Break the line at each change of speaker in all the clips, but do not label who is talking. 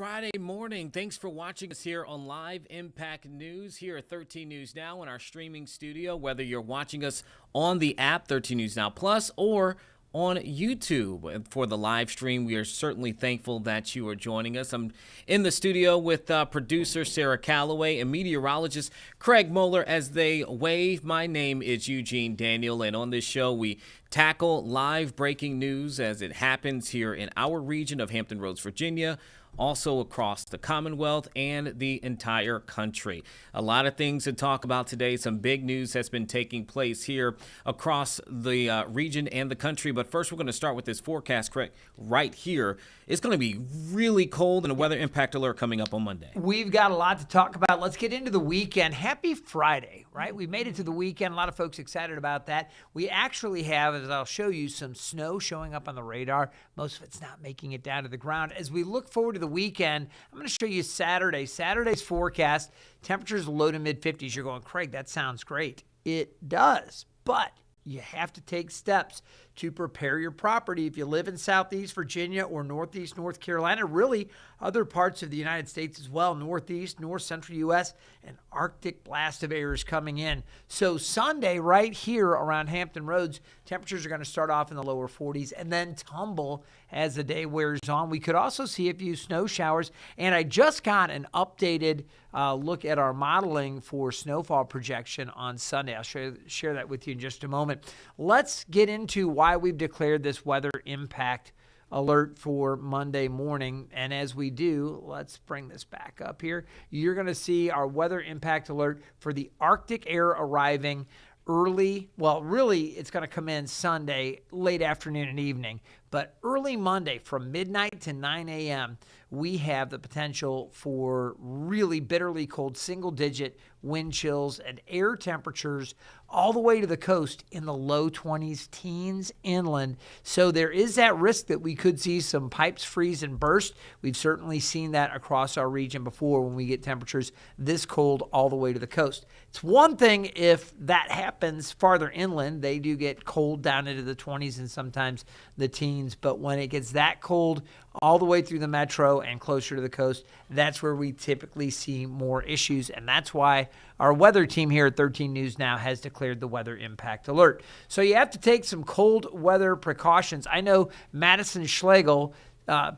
Friday morning. Thanks for watching us here on Live Impact News here at 13 News Now in our streaming studio, whether you're watching us on the app 13 News Now Plus or on YouTube. For the live stream, we are certainly thankful that you are joining us. I'm in the studio with producer Sarah Calloway and meteorologist Craig Moeller as they wave. My name is Eugene Daniel, and on this show, we tackle live breaking news as it happens here in our region of Hampton Roads, Virginia, also across the Commonwealth and the entire country. A lot of things to talk about today. Some big news has been taking place here across the region and the country. But first, we're going to start with this forecast right here. It's going to be really cold and a weather impact alert coming up on Monday.
We've got a lot to talk about. Let's get into the weekend. Happy Friday, right? We made it to the weekend. A lot of folks excited about that. We actually have, as I'll show you, some snow showing up on the radar. Most of it's not making it down to the ground. As we look forward to the weekend, I'm going to show you Saturday. Saturday's forecast, temperatures low to mid-50s. You're going, Craig, that sounds great. It does, but you have to take steps to prepare your property. If you live in Southeast Virginia or Northeast North Carolina, really other parts of the United States as well, Northeast, North Central U.S., an Arctic blast of air is coming in. So Sunday, right here around Hampton Roads, temperatures are going to start off in the lower 40s and then tumble as the day wears on. We could also see a few snow showers, and I just got an updated look at our modeling for snowfall projection on Sunday. I'll share that with you in just a moment. Let's get into why we've declared this weather impact alert for Monday morning. And as we do, let's bring this back up here. You're going to see our weather impact alert for the Arctic air arriving early. Well, really, it's going to come in Sunday, late afternoon and evening. But early Monday from midnight to 9 a.m., we have the potential for really bitterly cold single-digit wind chills and air temperatures all the way to the coast in the low 20s, teens inland. So there is that risk that we could see some pipes freeze and burst. We've certainly seen that across our region before when we get temperatures this cold all the way to the coast. It's one thing if that happens farther inland. They do get cold down into the 20s and sometimes the teens. But when it gets that cold all the way through the metro and closer to the coast, that's where we typically see more issues. And that's why our weather team here at 13 News Now has declared the weather impact alert. So you have to take some cold weather precautions. I know Madison Schlegel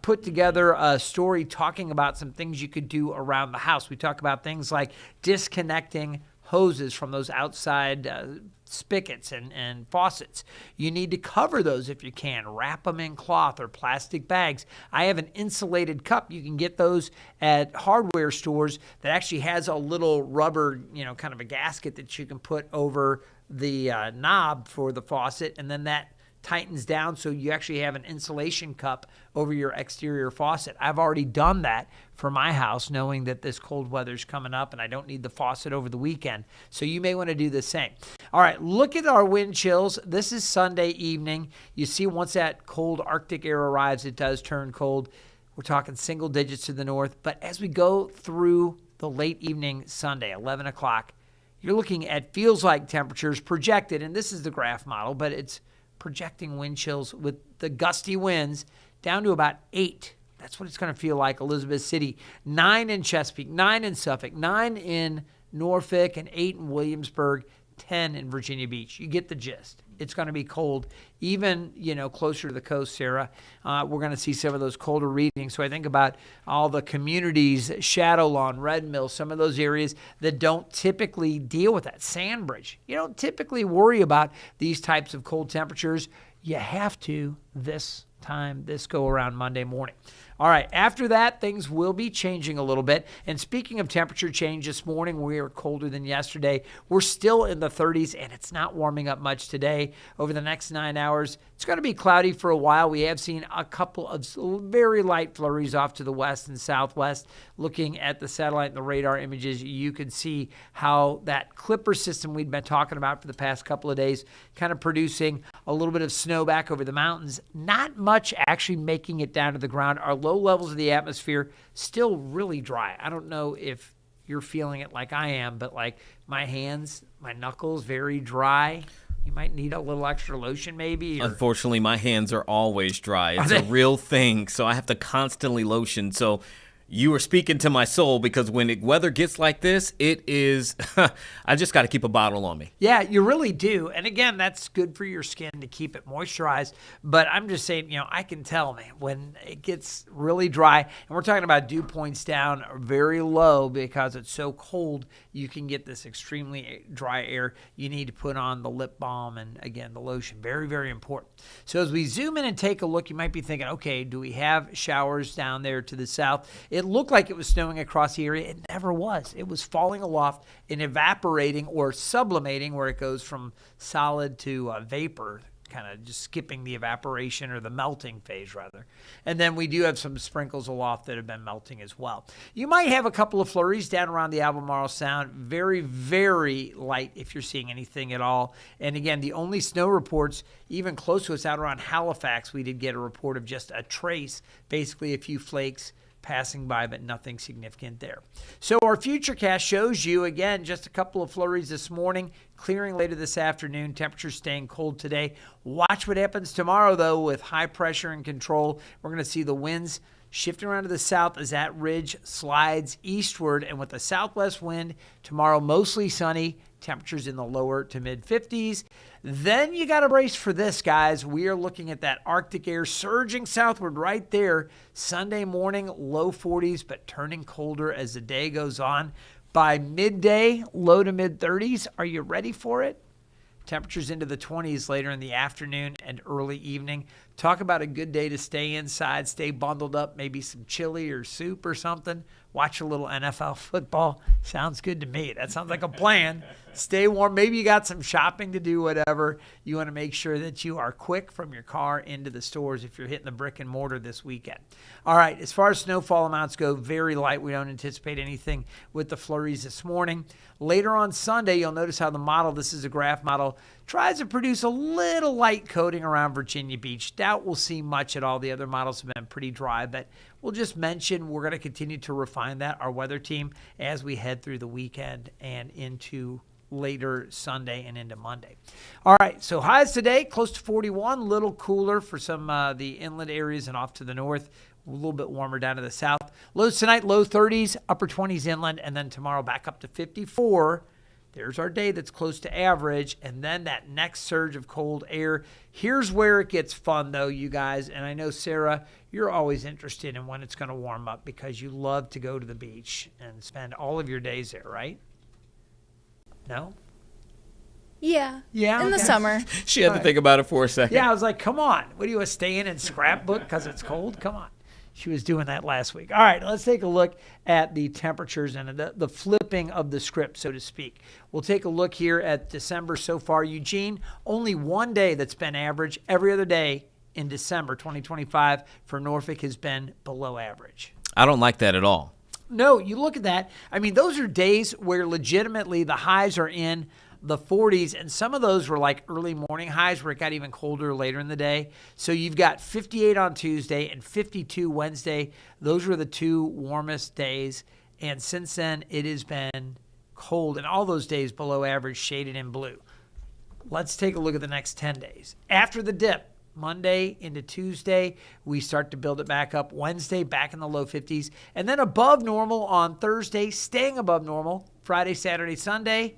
put together a story talking about some things you could do around the house. We talk about things like disconnecting hoses from those outside spigots and faucets. You need to cover those if you can. Wrap them in cloth or plastic bags. I have an insulated cup. You can get those at hardware stores that actually has a little rubber, kind of a gasket that you can put over the knob for the faucet, and then that tightens down so you actually have an insulation cup over your exterior faucet. I've already done that for my house, knowing that this cold weather's coming up and I don't need the faucet over the weekend. So you may want to do the same. All right, look at our wind chills. This is Sunday evening. You see once that cold Arctic air arrives, it does turn cold. We're talking single digits to the north. But as we go through the late evening Sunday, 11 o'clock, you're looking at feels like temperatures projected, and this is the graph model, but it's projecting wind chills with the gusty winds down to about 8. That's what it's going to feel like. Elizabeth City, 9 in Chesapeake, 9 in Suffolk, 9 in Norfolk, and 8 in Williamsburg, 10 in Virginia Beach. You get the gist. It's going to be cold, even, closer to the coast, Sarah. We're going to see some of those colder readings. So I think about all the communities, Shadow Lawn, Red Mill, some of those areas that don't typically deal with that. Sandbridge. You don't typically worry about these types of cold temperatures. You have to this go around Monday morning. All right, after that, things will be changing a little bit. And speaking of temperature change, this morning we were colder than yesterday. We're still in the 30s, and it's not warming up much today. Over the next 9 hours, it's going to be cloudy for a while. We have seen a couple of very light flurries off to the west and southwest. Looking at the satellite and the radar images, you can see how that Clipper system we'd been talking about for the past couple of days kind of producing a little bit of snow back over the mountains. Not much actually making it down to the ground. Our low levels of the atmosphere still really dry. I don't know if you're feeling it like I am, but like my hands, my knuckles, very dry. You might need a little extra lotion maybe.
Unfortunately, my hands are always dry. It's a real thing, so I have to constantly lotion. So You are speaking to my soul, because when the weather gets like this, it is, I just got to keep a bottle on me.
Yeah, you really do. And again, that's good for your skin to keep it moisturized. But I'm just saying, I can tell, man, when it gets really dry, and we're talking about dew points down very low because it's so cold, you can get this extremely dry air. You need to put on the lip balm and, again, the lotion. Very, very important. So as we zoom in and take a look, you might be thinking, okay, do we have showers down there to the south? It looked like it was snowing across the area. It never was. It was falling aloft and evaporating or sublimating, where it goes from solid to vapor, kind of just skipping the evaporation or the melting phase, rather. And then we do have some sprinkles aloft that have been melting as well. You might have a couple of flurries down around the Albemarle Sound. Very, very light if you're seeing anything at all. And again, the only snow reports even close to us out around Halifax, we did get a report of just a trace, basically a few flakes passing by, but nothing significant there. So our futurecast shows you, again, just a couple of flurries this morning, clearing later this afternoon, temperatures staying cold today. Watch what happens tomorrow, though, with high pressure and control. We're going to see the winds shifting around to the south as that ridge slides eastward, and with the southwest wind, tomorrow mostly sunny, temperatures in the lower to mid 50s. Then you got to brace for this, guys. We are looking at that Arctic air surging southward right there. Sunday morning, low 40s, but turning colder as the day goes on. By midday, low to mid 30s. Are you ready for it? Temperatures into the 20s later in the afternoon and early evening. Talk about a good day to stay inside, stay bundled up, maybe some chili or soup or something. Watch a little NFL football. Sounds good to me. That sounds like a plan. Stay warm. Maybe you got some shopping to do, whatever. You want to make sure that you are quick from your car into the stores if you're hitting the brick and mortar this weekend. All right, as far as snowfall amounts go, very light. We don't anticipate anything with the flurries this morning. Later on Sunday, you'll notice how the model, this is a graph model, tries to produce a little light coating around Virginia Beach. Doubt we'll see much at all. The other models have been pretty dry, but we'll just mention we're going to continue to refine that, our weather team, as we head through the weekend and into later Sunday and into Monday. All right, so highs today, close to 41, a little cooler for some the inland areas and off to the north, a little bit warmer down to the south. Lows tonight, low 30s, upper 20s inland, and then tomorrow back up to 54. There's our day that's close to average, and then that next surge of cold air. Here's where it gets fun, though, you guys, and I know, Sarah, you're always interested in when it's going to warm up because you love to go to the beach and spend all of your days there, right? No?
Yeah.
Yeah,
In the
okay.
summer.
She had to think about it for a second.
Yeah, I was like, come on. What do you want to stay in and scrapbook because it's cold? Come on. She was doing that last week. All right, let's take a look at the temperatures and the flipping of the script, so to speak. We'll take a look here at December so far. Eugene, only one day that's been average. Every other day in December 2025 for Norfolk has been below average.
I don't like that at all.
No, you look at that. I mean, those are days where legitimately the highs are in the 40s, and some of those were like early morning highs where it got even colder later in the day. So you've got 58 on Tuesday and 52 Wednesday. Those were the two warmest days, and since then it has been cold, and all those days below average, shaded in blue. Let's take a look at the next 10 days. After the dip, Monday into Tuesday, we start to build it back up. Wednesday, back in the low 50s. And then above normal on Thursday, staying above normal. Friday, Saturday, Sunday.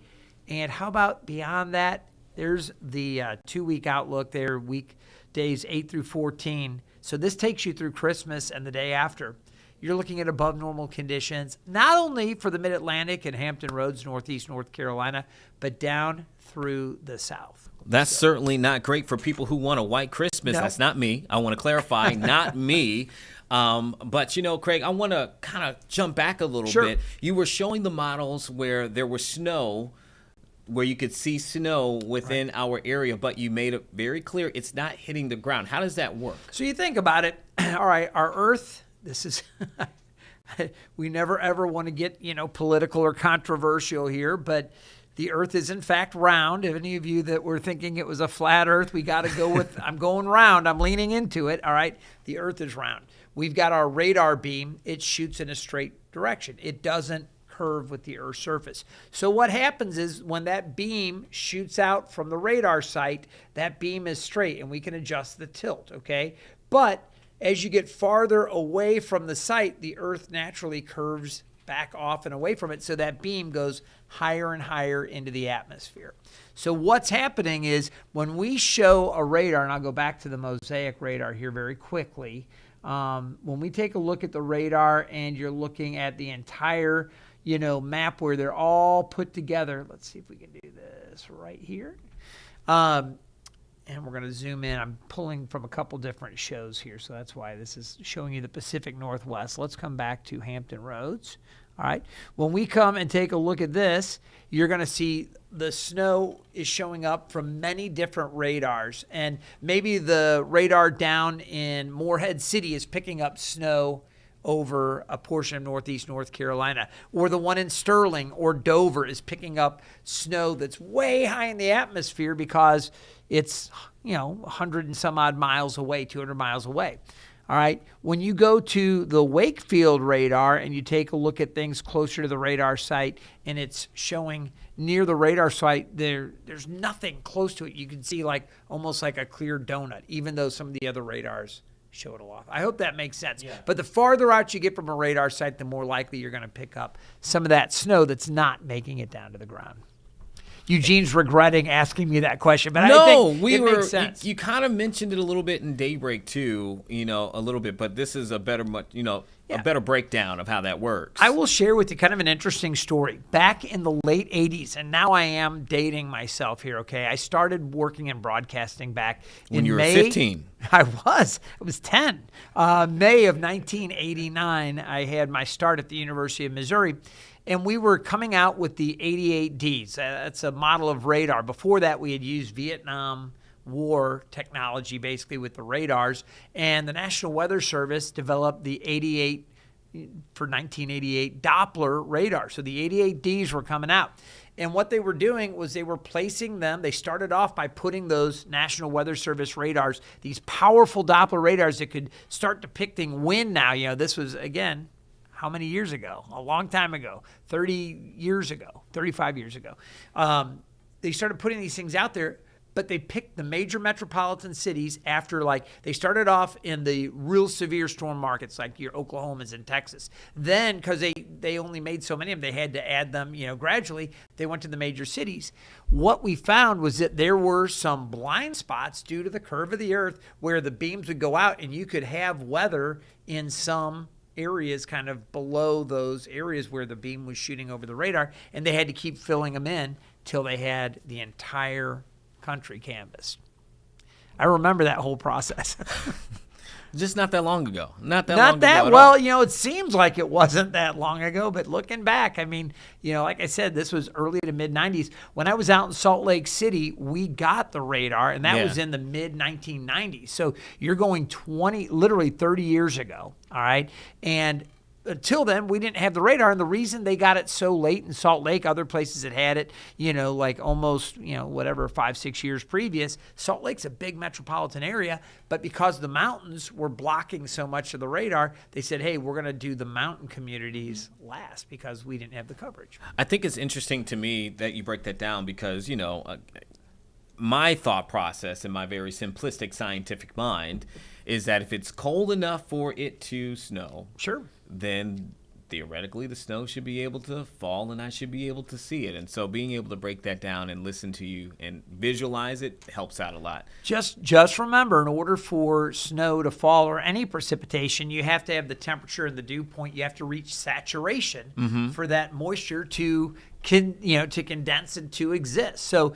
And how about beyond that? There's the 2-week outlook there, weekdays 8 through 14. So this takes you through Christmas and the day after. You're looking at above normal conditions, not only for the Mid-Atlantic and Hampton Roads, Northeast North Carolina, but down through the South.
That's certainly not great for people who want a white Christmas.
No.
That's not me. I want to clarify, not me. But, Craig, I want to kind of jump back a little bit. You were showing the models where there was snow, where you could see snow within our area, but you made it very clear it's not hitting the ground. How does that work?
So you think about it. All right, our Earth, this is we never ever want to get, political or controversial here, but the Earth is in fact round. If any of you that were thinking it was a flat Earth, we got to go with, I'm going round. I'm leaning into it. All right, the Earth is round. We've got our radar beam. It shoots in a straight direction. It doesn't curve with the Earth's surface. So what happens is when that beam shoots out from the radar site, that beam is straight and we can adjust the tilt, okay? But as you get farther away from the site, the Earth naturally curves back off and away from it, so that beam goes higher and higher into the atmosphere. So what's happening is when we show a radar, and I'll go back to the mosaic radar here very quickly, when we take a look at the radar and you're looking at the entire map where they're all put together. Let's see if we can do this right here. And we're going to zoom in. I'm pulling from a couple different shows here, so that's why this is showing you the Pacific Northwest. Let's come back to Hampton Roads. All right. When we come and take a look at this, you're going to see the snow is showing up from many different radars. And maybe the radar down in Morehead City is picking up snow over a portion of northeast North Carolina, or the one in Sterling or Dover is picking up snow that's way high in the atmosphere because it's 100 and some odd miles away, 200 miles away. All right. When you go to the Wakefield radar and you take a look at things closer to the radar site, and it's showing near the radar site, there's nothing close to it. You can see almost like a clear donut, even though some of the other radars show it off. I hope that makes sense. Yeah. But the farther out you get from a radar site, the more likely you're going to pick up some of that snow that's not making it down to the ground. Eugene's regretting asking me that question, but I think it makes sense.
You kind of mentioned it a little bit in Daybreak too, a little bit, but this is a better, a better breakdown of how that works.
I will share with you kind of an interesting story. Back in the late 80s, and now I am dating myself here, okay? I started working in broadcasting back
when
in
you were
May.
15.
I was 10. May of 1989, I had my start at the University of Missouri. And we were coming out with the 88Ds. That's a model of radar. Before that, we had used Vietnam War technology, basically, with the radars. And the National Weather Service developed the 88 for 1988 Doppler radar. So the 88Ds were coming out. And what they were doing was they were placing them. They started off by putting those National Weather Service radars, these powerful Doppler radars that could start depicting wind now. This was, again, how many years ago? A long time ago, 30 years ago, 35 years ago. They started putting these things out there, but they picked the major metropolitan cities after, they started off in the real severe storm markets, like your Oklahomas and Texas. Then, because they only made so many of them, they had to add them, gradually. They went to the major cities. What we found was that there were some blind spots due to the curve of the earth where the beams would go out, and you could have weather in some areas kind of below those areas where the beam was shooting over the radar, and they had to keep filling them in till they had the entire country canvassed. I remember that whole process.
Just not that long ago. Not that
well, it seems like it wasn't that long ago, but looking back, like I said, this was early to mid 90s. When I was out in Salt Lake City, we got the radar, and that was in the mid 1990s. So you're going literally 30 years ago. All right. And until then, we didn't have the radar. And the reason they got it so late in Salt Lake, other places that had it, almost, 5-6 years previous. Salt Lake's a big metropolitan area, but because the mountains were blocking so much of the radar, they said, hey, we're going to do the mountain communities last because we didn't have the coverage.
I think it's interesting to me that you break that down because, my thought process in my very simplistic scientific mind is that if it's cold enough for it to snow,
sure,
then theoretically the snow should be able to fall and I should be able to see it. And so being able to break that down and listen to you and visualize it helps out a lot.
Just remember, in order for snow to fall or any precipitation, you have to have the temperature and the dew point. You have to reach saturation for that moisture to condense and to exist. So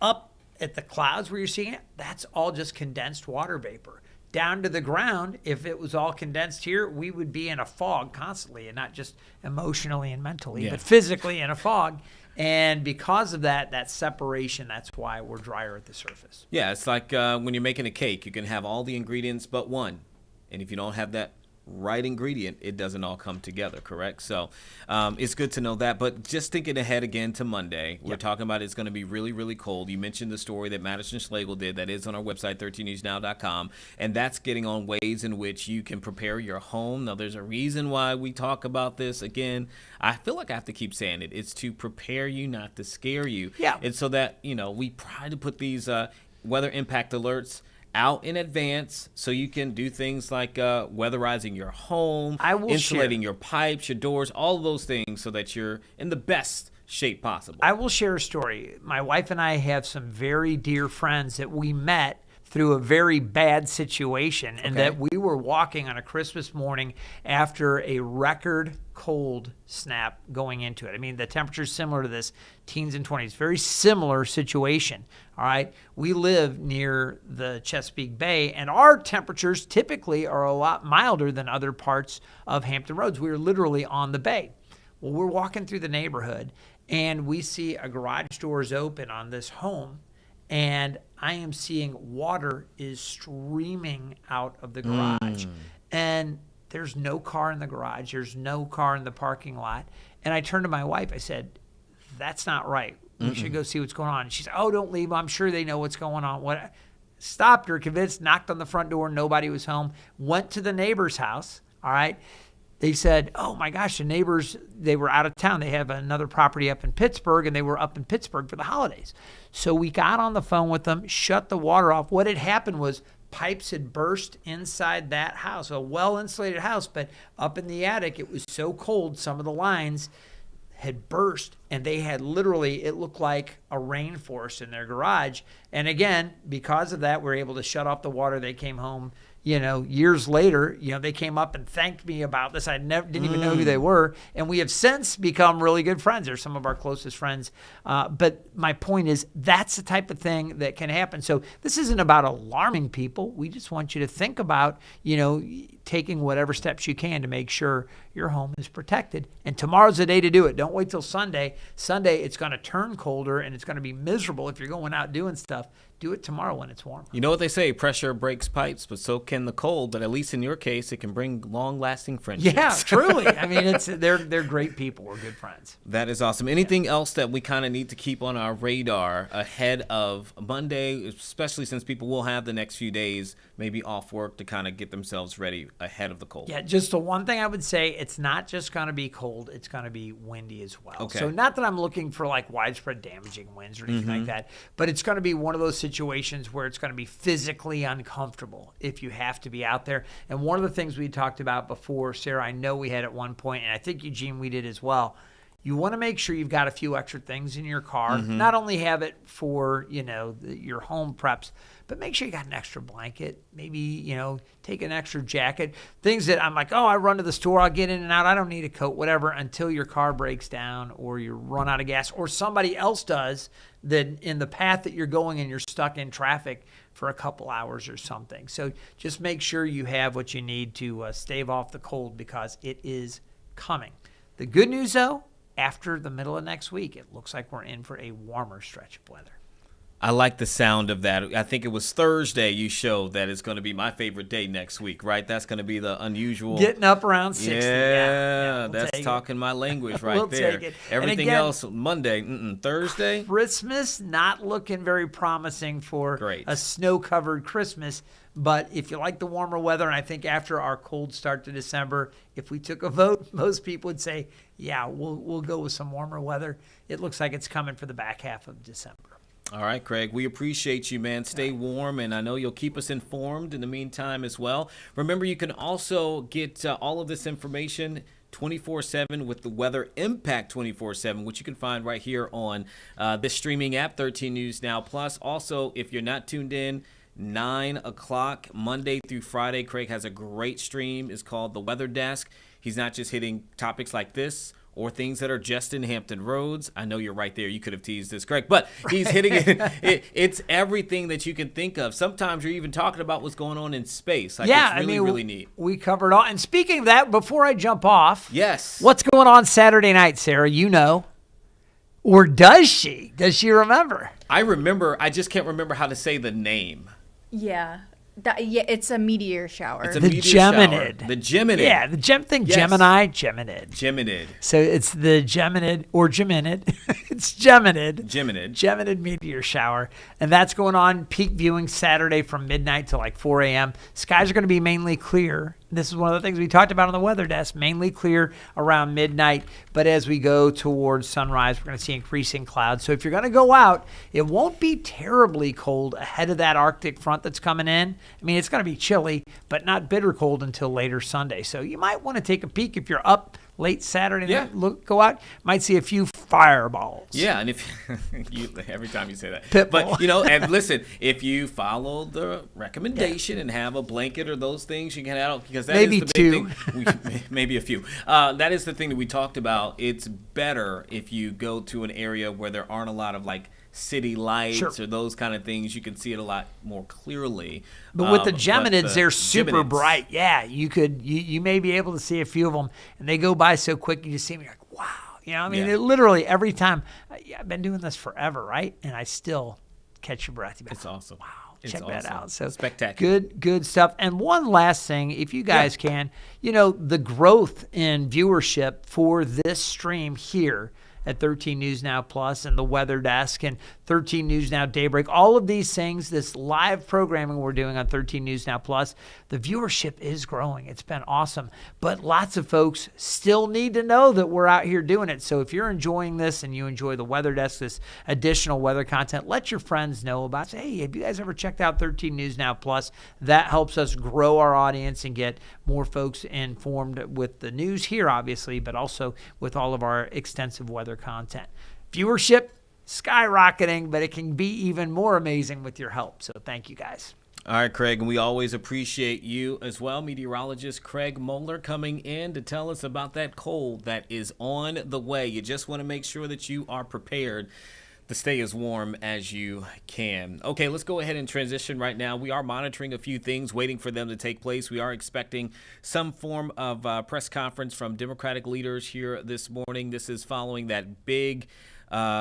up at the clouds where you're seeing it, that's all just condensed water vapor. Down to the ground, if it was all condensed here, we would be in a fog constantly, and not just emotionally and mentally, but physically in a fog. And because of that separation, that's why we're drier at the surface.
Yeah, it's like when you're making a cake, you can have all the ingredients but one. And if you don't have that right ingredient, it doesn't all come together, correct? So it's good to know that. But just thinking ahead again to Monday, we're talking about it's going to be really, really cold. You mentioned the story that Madison Schlegel did that is on our website, 13newsnow.com, and that's getting on ways in which you can prepare your home. Now, there's a reason why we talk about this. Again, I feel like I have to keep saying it. It's to prepare you, not to scare you.
Yeah.
And so that, we try to put these weather impact alerts out in advance so you can do things like weatherizing your home, insulating your pipes, your doors, all of those things so that you're in the best shape possible.
I will share a story. My wife and I have some very dear friends that we met through a very bad situation, and that we were walking on a Christmas morning after a record cold snap going into it. I mean, the temperature's similar to this, teens and 20s, very similar situation, all right? We live near the Chesapeake Bay, and our temperatures typically are a lot milder than other parts of Hampton Roads. We are literally on the bay. Well, we're walking through the neighborhood, and we see a garage doors open on this home, and I am seeing water is streaming out of the garage. And there's no car in the garage. There's no car in the parking lot. And I turned to my wife. I said, that's not right. We should go see what's going on. And she said, oh, don't leave. I'm sure they know what's going on. What? Stopped her, convinced, knocked on the front door. Nobody was home. Went to the neighbor's house. All right. They said, oh, my gosh, the neighbors, they were out of town. They have another property up in Pittsburgh, and they were up in Pittsburgh for the holidays. So we got on the phone with them, shut the water off. What had happened was pipes had burst inside that house, a well-insulated house, but up in the attic, it was so cold, some of the lines had burst, and they had literally, it looked like a rainforest in their garage. And again, because of that, we were able to shut off the water. They came home. Years later, they came up and thanked me about this. I didn't even know who they were. And we have since become really good friends. They're some of our closest friends. But my point is, that's the type of thing that can happen. So this isn't about alarming people. We just want you to think about, taking whatever steps you can to make sure your home is protected. And tomorrow's the day to do it. Don't wait till Sunday. Sunday, it's going to turn colder and it's going to be miserable if you're going out doing stuff. Do it tomorrow when it's warm.
You know what they say, pressure breaks pipes, but so can the cold. But at least in your case, it can bring long-lasting friendships.
Yeah, truly. I mean, they're great people. We're good friends.
That is awesome. Anything else that we kind of need to keep on our radar ahead of Monday, especially since people will have the next few days maybe off work to kind of get themselves ready ahead of the cold?
Yeah, just the one thing I would say, it's not just going to be cold, it's going to be windy as well.
Okay.
So not that I'm looking for like widespread damaging winds or anything like that, but it's going to be one of those situations where it's going to be physically uncomfortable if you have to be out there. And one of the things we talked about before, Sarah, I know we had at one point, and I think Eugene, we did as well, you want to make sure you've got a few extra things in your car. Not only have it for, your home preps, but make sure you got an extra blanket. Maybe, take an extra jacket. Things that I'm like, oh, I run to the store, I'll get in and out. I don't need a coat, whatever, until your car breaks down or you run out of gas or somebody else does that in the path that you're going and you're stuck in traffic for a couple hours or something. So just make sure you have what you need to stave off the cold because it is coming. The good news, though, after the middle of next week, it looks like we're in for a warmer stretch of weather.
I like the sound of that. I think it was Thursday you showed that it's going to be my favorite day next week, right? That's going to be the unusual.
Getting up around 60.
Yeah,
we'll
that's talking my language right
we'll
there.
Take it.
Everything
again,
else, Monday, Thursday.
Christmas, not looking very promising for a snow-covered Christmas. But if you like the warmer weather, and I think after our cold start to December, if we took a vote, most people would say, yeah, we'll go with some warmer weather. It looks like it's coming for the back half of December.
All right, Craig, we appreciate you, man. Stay warm, and I know you'll keep us informed in the meantime as well. Remember, you can also get all of this information 24/7 with the Weather Impact 24/7, which you can find right here on this streaming app, 13 News Now Plus. Also, if you're not tuned in, 9 o'clock Monday through Friday, Craig has a great stream. It's called The Weather Desk. He's not just hitting topics like this or things that are just in Hampton Roads. I know you're right there. You could have teased this, Craig, but he's hitting it. It's everything that you can think of. Sometimes you're even talking about what's going on in space. It's really neat.
We covered all. And speaking of that, before I jump off,
yes,
what's going on Saturday night, Sarah? You know. Or does she? Does she remember?
I remember. I just can't remember how to say the name.
Yeah. It's a meteor shower.
It's a
the
meteor
Geminid.
Shower. The Geminid.
Yeah, the thing. Yes. Gemini, Geminid.
Geminid.
So it's the Geminid or Geminid. It's Geminid.
Geminid
meteor shower. And that's going on peak viewing Saturday from midnight to like 4 a.m. Skies are going to be mainly clear. This is one of the things we talked about on the weather desk, mainly clear around midnight. But as we go towards sunrise, we're going to see increasing clouds. So if you're going to go out, it won't be terribly cold ahead of that Arctic front that's coming in. I mean, it's going to be chilly, but not bitter cold until later Sunday. So you might want to take a peek if you're up late Saturday night, go out, might see a few fireballs.
Yeah, and if every time you say that.
Pitbull.
But, and listen, if you follow the recommendation and have a blanket or those things, you can add out, because that
maybe
is the
two.
big thing. Maybe a few. That is the thing that we talked about. It's better if you go to an area where there aren't a lot of city lights or those kind of things. You can see it a lot more clearly.
But with the Geminids, they're super bright. Yeah, you may be able to see a few of them, and they go by so quick, you just see them, you're like, wow. It literally every time. I've been doing this forever, right? And I still catch your breath.
It's awesome.
Wow.
It's
Check that
awesome.
out. So
spectacular.
Good stuff. And one last thing, if you guys can, the growth in viewership for this stream here at 13 News Now Plus and the Weather Desk and 13 News Now Daybreak, all of these things, this live programming we're doing on 13 News Now Plus, the viewership is growing. It's been awesome. But lots of folks still need to know that we're out here doing it. So if you're enjoying this and you enjoy the Weather Desk, this additional weather content, let your friends know about it. Say, hey, have you guys ever checked out 13 News Now Plus? That helps us grow our audience and get more folks informed with the news here, obviously, but also with all of our extensive weather content. Viewership skyrocketing, but it can be even more amazing with your help. So thank you guys.
All right, Craig, and we always appreciate you as well. Meteorologist Craig Moeller coming in to tell us about that cold that is on the way. You just want to make sure that you are prepared to stay as warm as you can. Okay, let's go ahead and transition right now. We are monitoring a few things, waiting for them to take place. We are expecting some form of press conference from Democratic leaders here this morning. This is following that big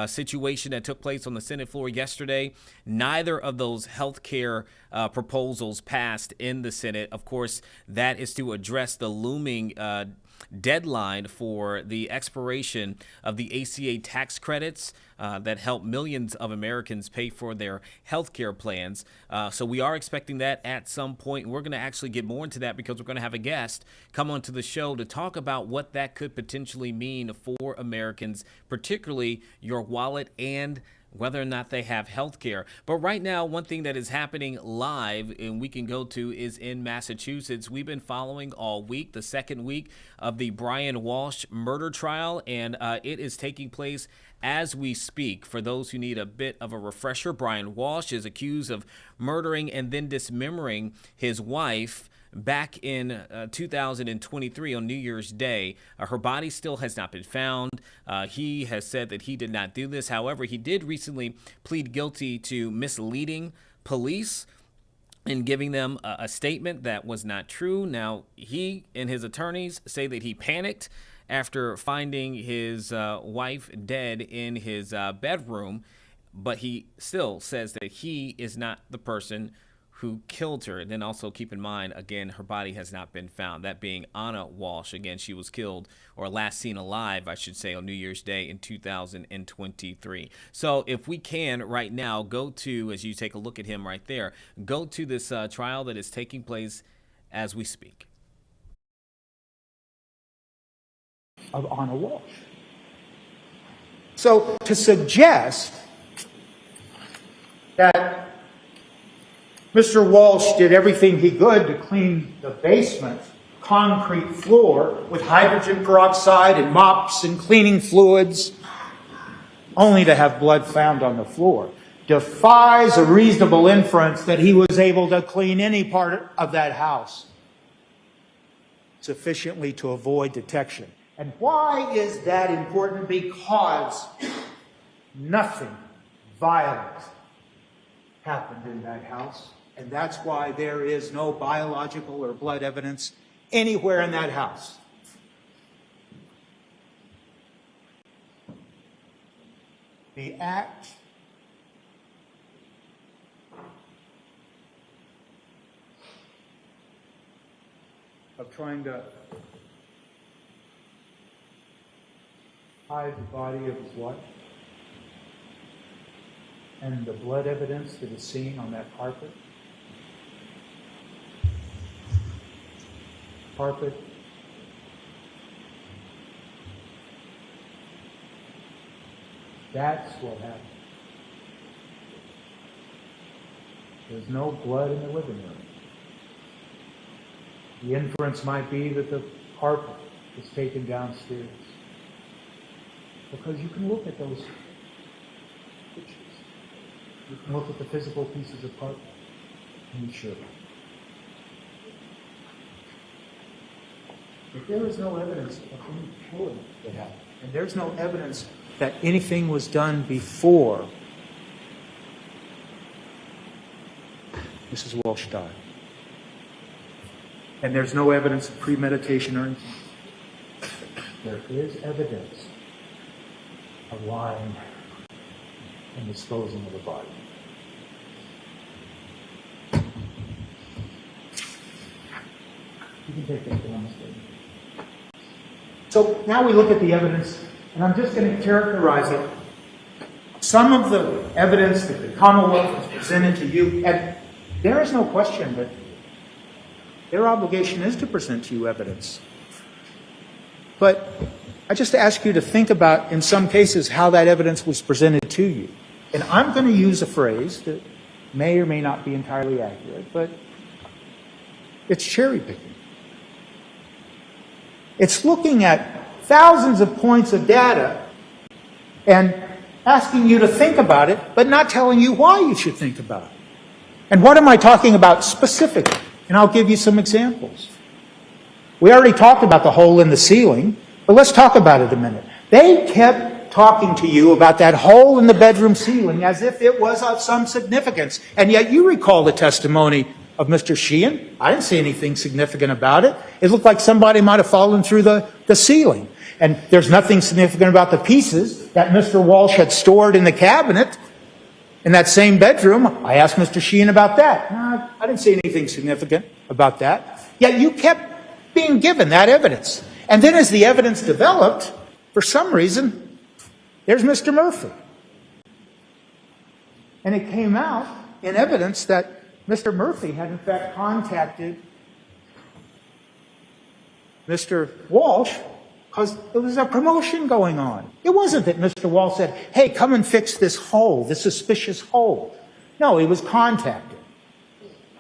situation that took place on the Senate floor yesterday. Neither of those health care proposals passed in the Senate. Of course, that is to address the looming deadline for the expiration of the ACA tax credits that help millions of Americans pay for their health care plans. So we are expecting that at some point. We're going to actually get more into that because we're going to have a guest come onto the show to talk about what that could potentially mean for Americans, particularly your wallet and whether or not they have health care. But right now, one thing that is happening live and we can go to is in Massachusetts. We've been following all week, the second week of the Brian Walsh murder trial, and it is taking place as we speak. For those who need a bit of a refresher, Brian Walsh is accused of murdering and then dismembering his wife back in 2023 on New Year's Day. Her body still has not been found. He has said that he did not do this. However, he did recently plead guilty to misleading police and giving them a statement that was not true. Now, he and his attorneys say that he panicked after finding his wife dead in his bedroom, but he still says that he is not the person who killed her. And then also keep in mind, again, her body has not been found. That being Anna Walsh. Again, she was killed, or last seen alive, I should say, on New Year's Day in 2023. So if we can right now go to, as you take a look at him right there, go to this trial that is taking place as we speak.
Of Anna Walsh. So to suggest that Mr. Walsh did everything he could to clean the basement concrete floor with hydrogen peroxide and mops and cleaning fluids, only to have blood found on the floor, defies a reasonable inference that he was able to clean any part of that house sufficiently to avoid detection. And why is that important? Because nothing violent happened in that house. And that's why there is no biological or blood evidence anywhere in that house. The act of trying to hide the body of his wife and the blood evidence that is seen on that carpet carpet. That's what happened. There's no blood in the living room. The inference might be that the carpet was taken downstairs. Because you can look at those pictures. You can look at the physical pieces of carpet and be sure. If there is no evidence of any killing that happened, and there's no evidence that anything was done before Mrs. Walsh died, and there's no evidence of premeditation or anything, there is evidence of lying and disposing of the body. You can take that down. So now we look at the evidence, and I'm just going to characterize it. Some of the evidence that the Commonwealth has presented to you, and there is no question that their obligation is to present to you evidence. But I just ask you to think about, in some cases, how that evidence was presented to you. And I'm going to use a phrase that may or may not be entirely accurate, but it's cherry picking. It's looking at thousands of points of data and asking you to think about it, but not telling you why you should think about it. And what am I talking about specifically? And I'll give you some examples. We already talked about the hole in the ceiling, but let's talk about it a minute. They kept talking to you about that hole in the bedroom ceiling as if it was of some significance. And yet you recall the testimony of Mr. Sheehan. I didn't see anything significant about it. It looked like somebody might have fallen through the ceiling. And there's nothing significant about the pieces that Mr. Walsh had stored in the cabinet in that same bedroom. I asked Mr. Sheehan about that. I didn't see anything significant about that. Yet you kept being given that evidence. And then as the evidence developed, for some reason, there's Mr. Murphy. And it came out in evidence that Mr. Murphy had in fact contacted Mr. Walsh because there was a promotion going on. It wasn't that Mr. Walsh said, hey, come and fix this hole, this suspicious hole. No, he was contacted.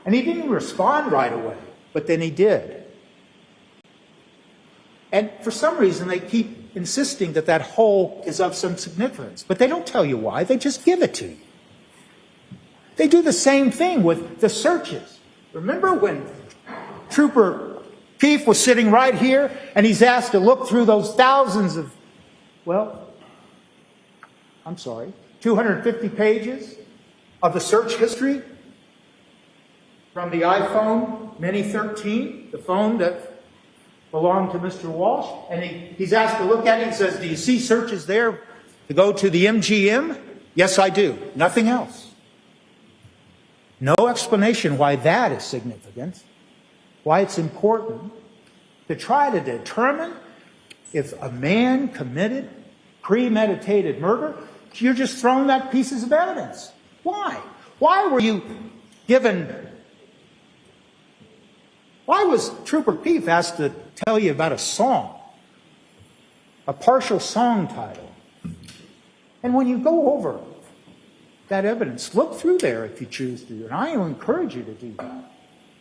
And he didn't respond right away, but then he did. And for some reason, they keep insisting that that hole is of some significance. But they don't tell you why. They just give it to you. They do the same thing with the searches. Remember when Trooper Keefe was sitting right here and he's asked to look through those thousands of, 250 pages of the search history from the iPhone Mini 13, the phone that belonged to Mr. Walsh, and he's asked to look at it and says, do you see searches there to go to the MGM? Yes, I do. Nothing else. No explanation why that is significant, why it's important to try to determine if a man committed premeditated murder. You're just throwing out pieces of evidence. Why? Why were you given... Why was Trooper Keefe asked to tell you about a song, a partial song title? And when you go over that evidence, look through there if you choose to, and I will encourage you to do that.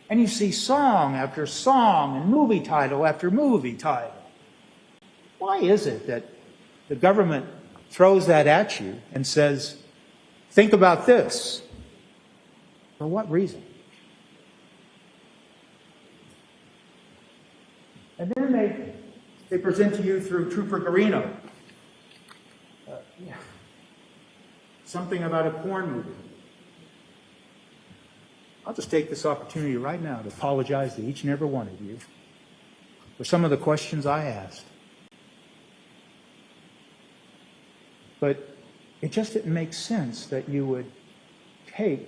And you see song after song and movie title after movie title. Why is it that the government throws that at you and says, think about this? For what reason? And then they present to you through Trooper Garino something about a porn movie. I'll just take this opportunity right now to apologize to each and every one of you for some of the questions I asked. But it just didn't make sense that you would take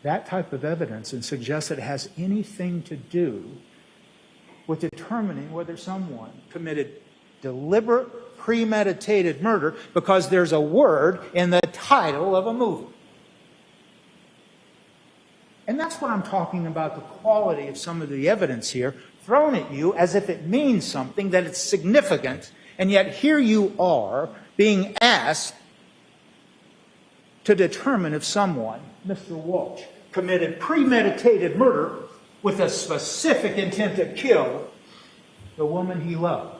that type of evidence and suggest that it has anything to do with determining whether someone committed deliberate, premeditated murder because there's a word in the title of a movie. And that's what I'm talking about, the quality of some of the evidence here, thrown at you as if it means something, that it's significant, and yet here you are being asked to determine if someone, Mr. Walsh, committed premeditated murder with a specific intent to kill the woman he loved.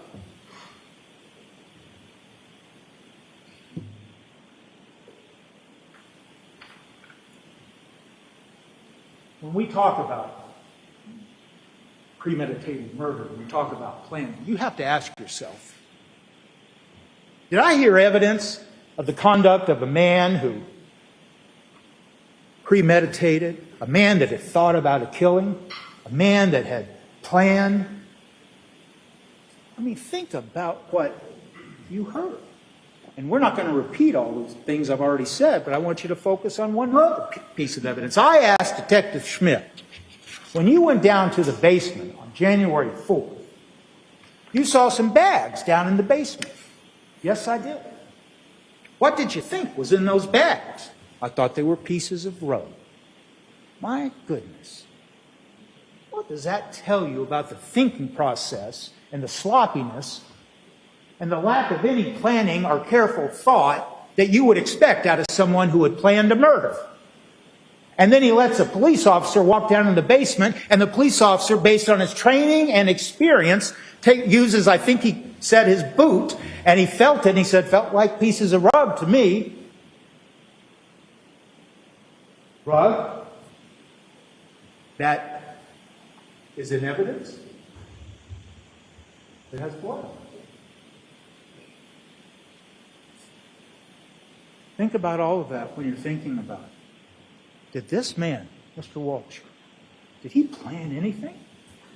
When we talk about premeditated murder, when we talk about planning, you have to ask yourself, did I hear evidence of the conduct of a man who premeditated, a man that had thought about a killing, a man that had planned? I mean, think about what you heard. And we're not going to repeat all those things I've already said, but I want you to focus on one other piece of evidence. I asked Detective Schmidt, when you went down to the basement on January 4th, you saw some bags down in the basement. Yes, I did. What did you think was in those bags? I thought they were pieces of rope. My goodness. What does that tell you about the thinking process and the sloppiness and the lack of any planning or careful thought that you would expect out of someone who had planned a murder? And then he lets a police officer walk down in the basement, and the police officer, based on his training and experience, uses, I think he said, his boot, and he felt it, and he said, felt like pieces of rug to me. Rug? That is in evidence. It has blood. Think about all of that when you're thinking about it. Did this man, Mr. Walsh, did he plan anything?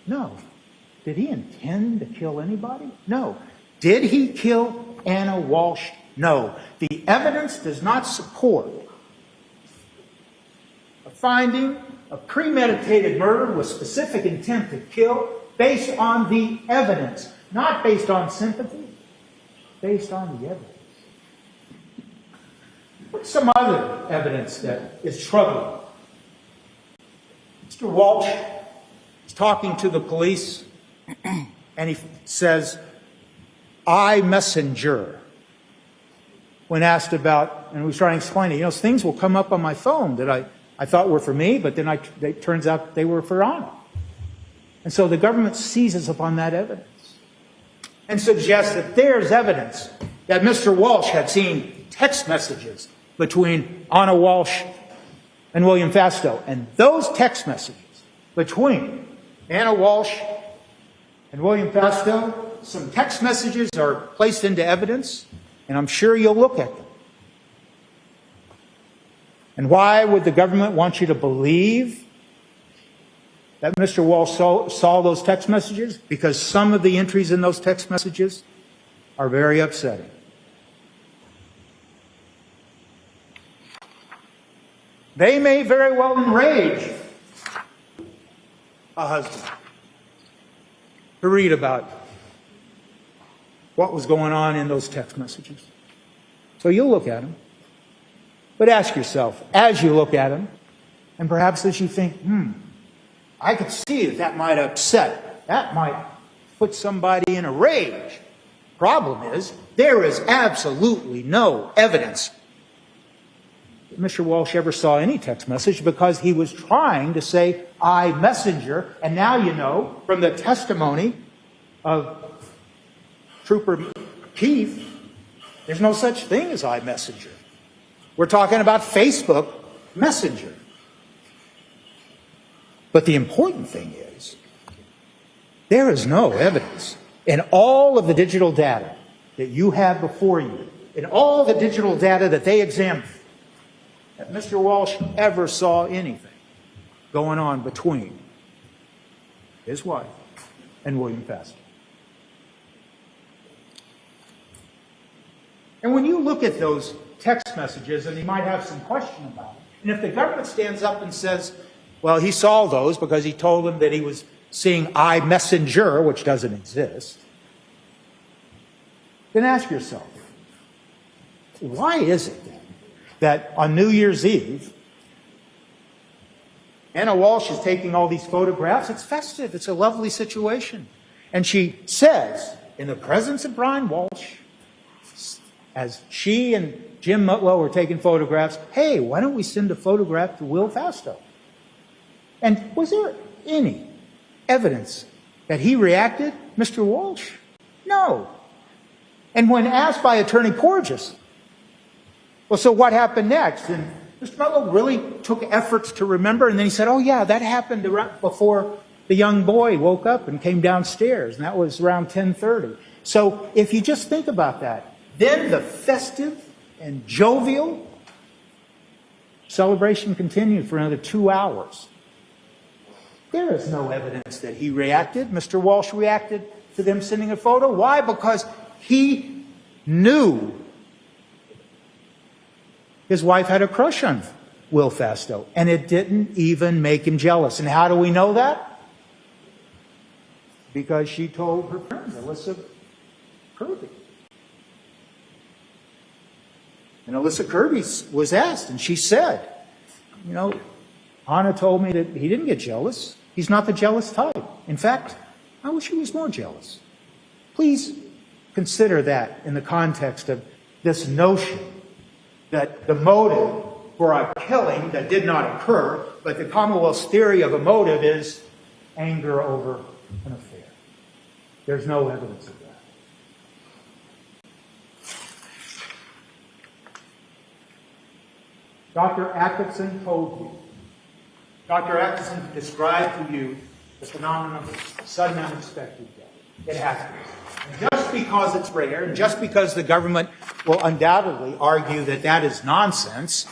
No. Did he intend to kill anybody? No. Did he kill Anna Walsh? No. The evidence does not support a finding of premeditated murder with specific intent to kill based on the evidence, not based on sympathy, based on the evidence. What's some other evidence that is troubling? Mr. Walsh is talking to the police, and he says, I messenger. When asked about, and we was trying to explain it, things will come up on my phone that I thought were for me, but then it turns out they were for Anna. And so the government seizes upon that evidence and suggests that there's evidence that Mr. Walsh had seen text messages between Anna Walsh and William Fastow. And those text messages between Anna Walsh and William Fastow, some text messages are placed into evidence, and I'm sure you'll look at them. And why would the government want you to believe that Mr. Walsh saw those text messages? Because some of the entries in those text messages are very upsetting. They may very well enrage a husband to read about what was going on in those text messages. So you'll look at them. But ask yourself, as you look at them, and perhaps as you think, I could see that might upset, that might put somebody in a rage. Problem is, there is absolutely no evidence that Mr. Walsh ever saw any text message, because he was trying to say, I messenger, and now you know from the testimony of Trooper Keefe, there's no such thing as I messenger. We're talking about Facebook Messenger. But the important thing is, there is no evidence in all of the digital data that you have before you, in all the digital data that they examined, that Mr. Walsh ever saw anything going on between his wife and William Fastow. And when you look at those text messages, and you might have some question about it, and if the government stands up and says, well, he saw those because he told them that he was seeing iMessenger, which doesn't exist, then ask yourself, why is it then that on New Year's Eve, Anna Walsh is taking all these photographs. It's festive. It's a lovely situation. And she says, in the presence of Brian Walsh, as she and Jim Mutlow were taking photographs, hey, why don't we send a photograph to Will Fastow? And was there any evidence that he reacted, Mr. Walsh? No. And when asked by Attorney Porges, well, so what happened next? And Mr. Mutlow really took efforts to remember, and then he said, oh yeah, that happened before the young boy woke up and came downstairs, and that was around 10:30. So if you just think about that, then the festive and jovial celebration continued for another 2 hours. There is no evidence that he reacted. Mr. Walsh reacted to them sending a photo. Why? Because he knew his wife had a crush on Will Fastow, and it didn't even make him jealous. And how do we know that? Because she told her friend, Alyssa Kirby. And Alyssa Kirby was asked, and she said, you know, Anna told me that he didn't get jealous. He's not the jealous type. In fact, I wish he was more jealous. Please consider that in the context of this notion that the motive for a killing that did not occur, but the Commonwealth's theory of a motive is anger over an affair. There's no evidence of that. Dr. Atkinson told you. Dr. Atkinson described to you the phenomenon of sudden unexpected death. It happens. And just because it's rare, and just because the government will undoubtedly argue that that is nonsense,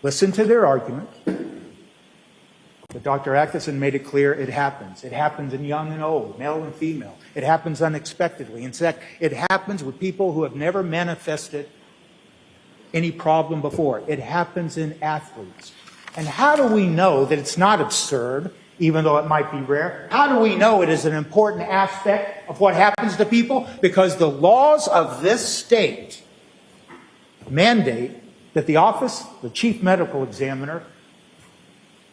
listen to their argument. But Dr. Atkinson made it clear it happens. It happens in young and old, male and female. It happens unexpectedly. In fact, it happens with people who have never manifested any problem before. It happens in athletes. And how do we know that it's not absurd, even though it might be rare? How do we know it is an important aspect of what happens to people? Because the laws of this state mandate that the office, the chief medical examiner,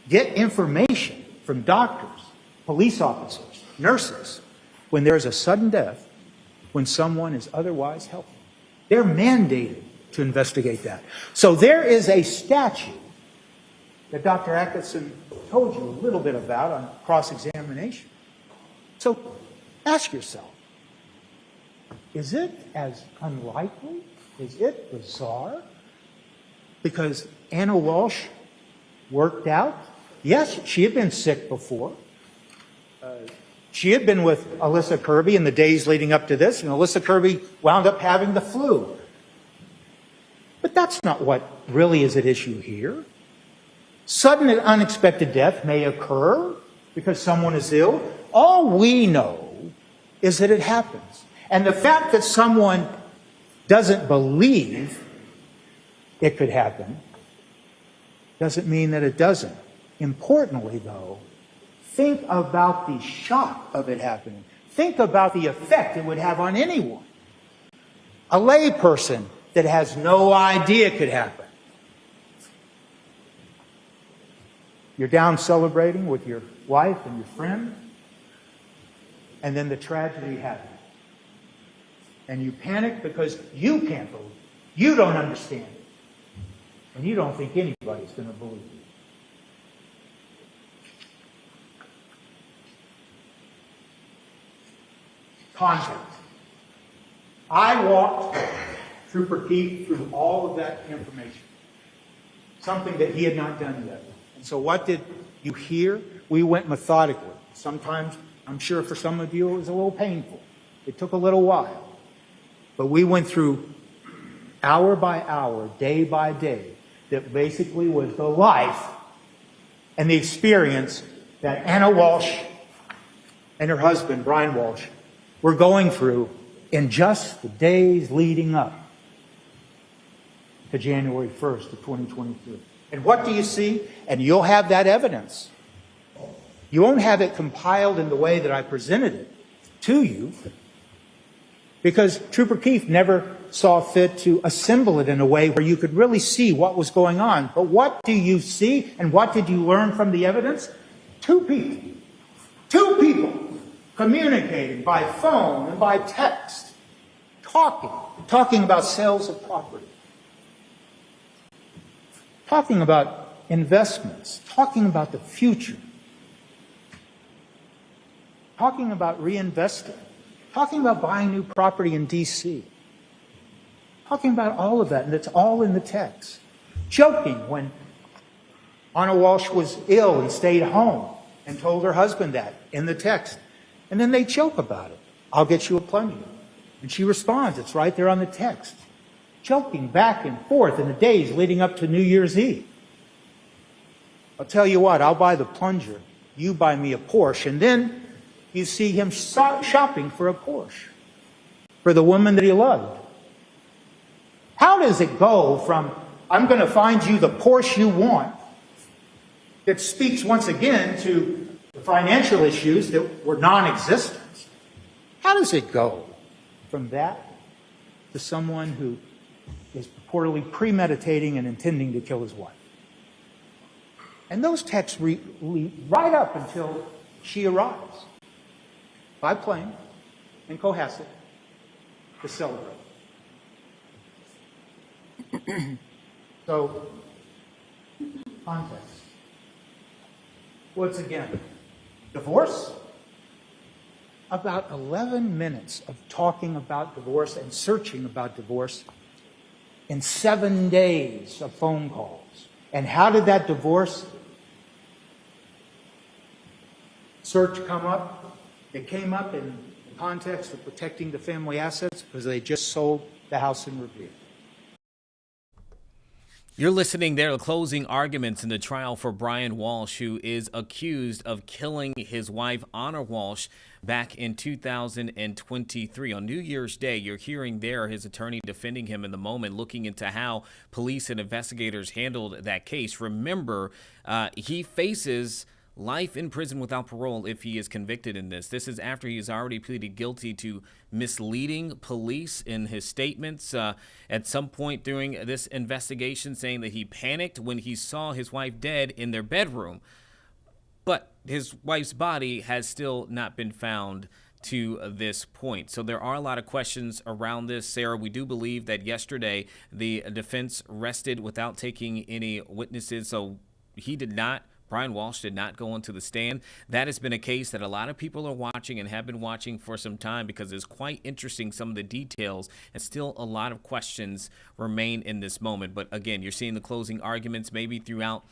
get information from doctors, police officers, nurses, when there is a sudden death, when someone is otherwise healthy. They're mandated to investigate that. So there is a statute that Dr. Atkinson told you a little bit about on cross-examination. So ask yourself, is it as unlikely? Is it bizarre? Because Anna Walsh worked out. Yes, she had been sick before. She had been with Alyssa Kirby in the days leading up to this, and Alyssa Kirby wound up having the flu. But that's not what really is at issue here. Sudden and unexpected death may occur because someone is ill. All we know is that it happens. And the fact that someone doesn't believe it could happen doesn't mean that it doesn't. Importantly, though, think about the shock of it happening. Think about the effect it would have on anyone. A lay person that has no idea it could happen. You're down celebrating with your wife and your friend, and then the tragedy happens. And you panic because you can't believe it. You don't understand it. And you don't think anybody's going to believe you. Context. I walked Trooper Keith through all of that information. Something that he had not done yet. And so what did you hear? We went methodically. Sometimes, I'm sure for some of you, it was a little painful. It took a little while. But we went through hour by hour, day by day, that basically was the life and the experience that Anna Walsh and her husband, Brian Walsh, were going through in just the days leading up to January 1st of 2023. And what do you see? And you'll have that evidence. You won't have it compiled in the way that I presented it to you, because Trooper Keefe never saw fit to assemble it in a way where you could really see what was going on. But what do you see, and what did you learn from the evidence? Two people communicating by phone and by text, talking about sales of property, talking about investments, talking about the future, talking about reinvesting, talking about buying new property in D.C., talking about all of that, and it's all in the text. Joking when Anna Walsh was ill and stayed home and told her husband that in the text. And then they joke about it. I'll get you a plunger. And she responds, it's right there on the text. Joking back and forth in the days leading up to New Year's Eve. I'll tell you what, I'll buy the plunger. You buy me a Porsche. And then you see him shopping for a Porsche for the woman that he loved. How does it go from, I'm going to find you the Porsche you want, that speaks once again to the financial issues that were non-existent? How does it go from that to someone who is purportedly premeditating and intending to kill his wife? And those texts lead right up until she arrives by plane in Cohasset to celebrate. So, context. Once again, divorce? About 11 minutes of talking about divorce and searching about divorce in 7 days of phone calls. And how did that divorce search come up? It came up in the context of protecting the family assets because they just sold the house in Revere.
You're listening there to closing arguments in the trial for Brian Walsh, who is accused of killing his wife, Anna Walsh, back in 2023. On New Year's Day, you're hearing there his attorney defending him in the moment, looking into how police and investigators handled that case. Remember, he faces life in prison without parole if he is convicted in this. This is after he has already pleaded guilty to misleading police in his statements at some point during this investigation, saying that he panicked when he saw his wife dead in their bedroom. But his wife's body has still not been found to this point. So there are a lot of questions around this. Sarah, we do believe that yesterday the defense rested without taking any witnesses. So Brian Walsh did not go onto the stand. That has been a case that a lot of people are watching and have been watching for some time because it's quite interesting, some of the details, and still a lot of questions remain in this moment. But again, you're seeing the closing arguments maybe throughout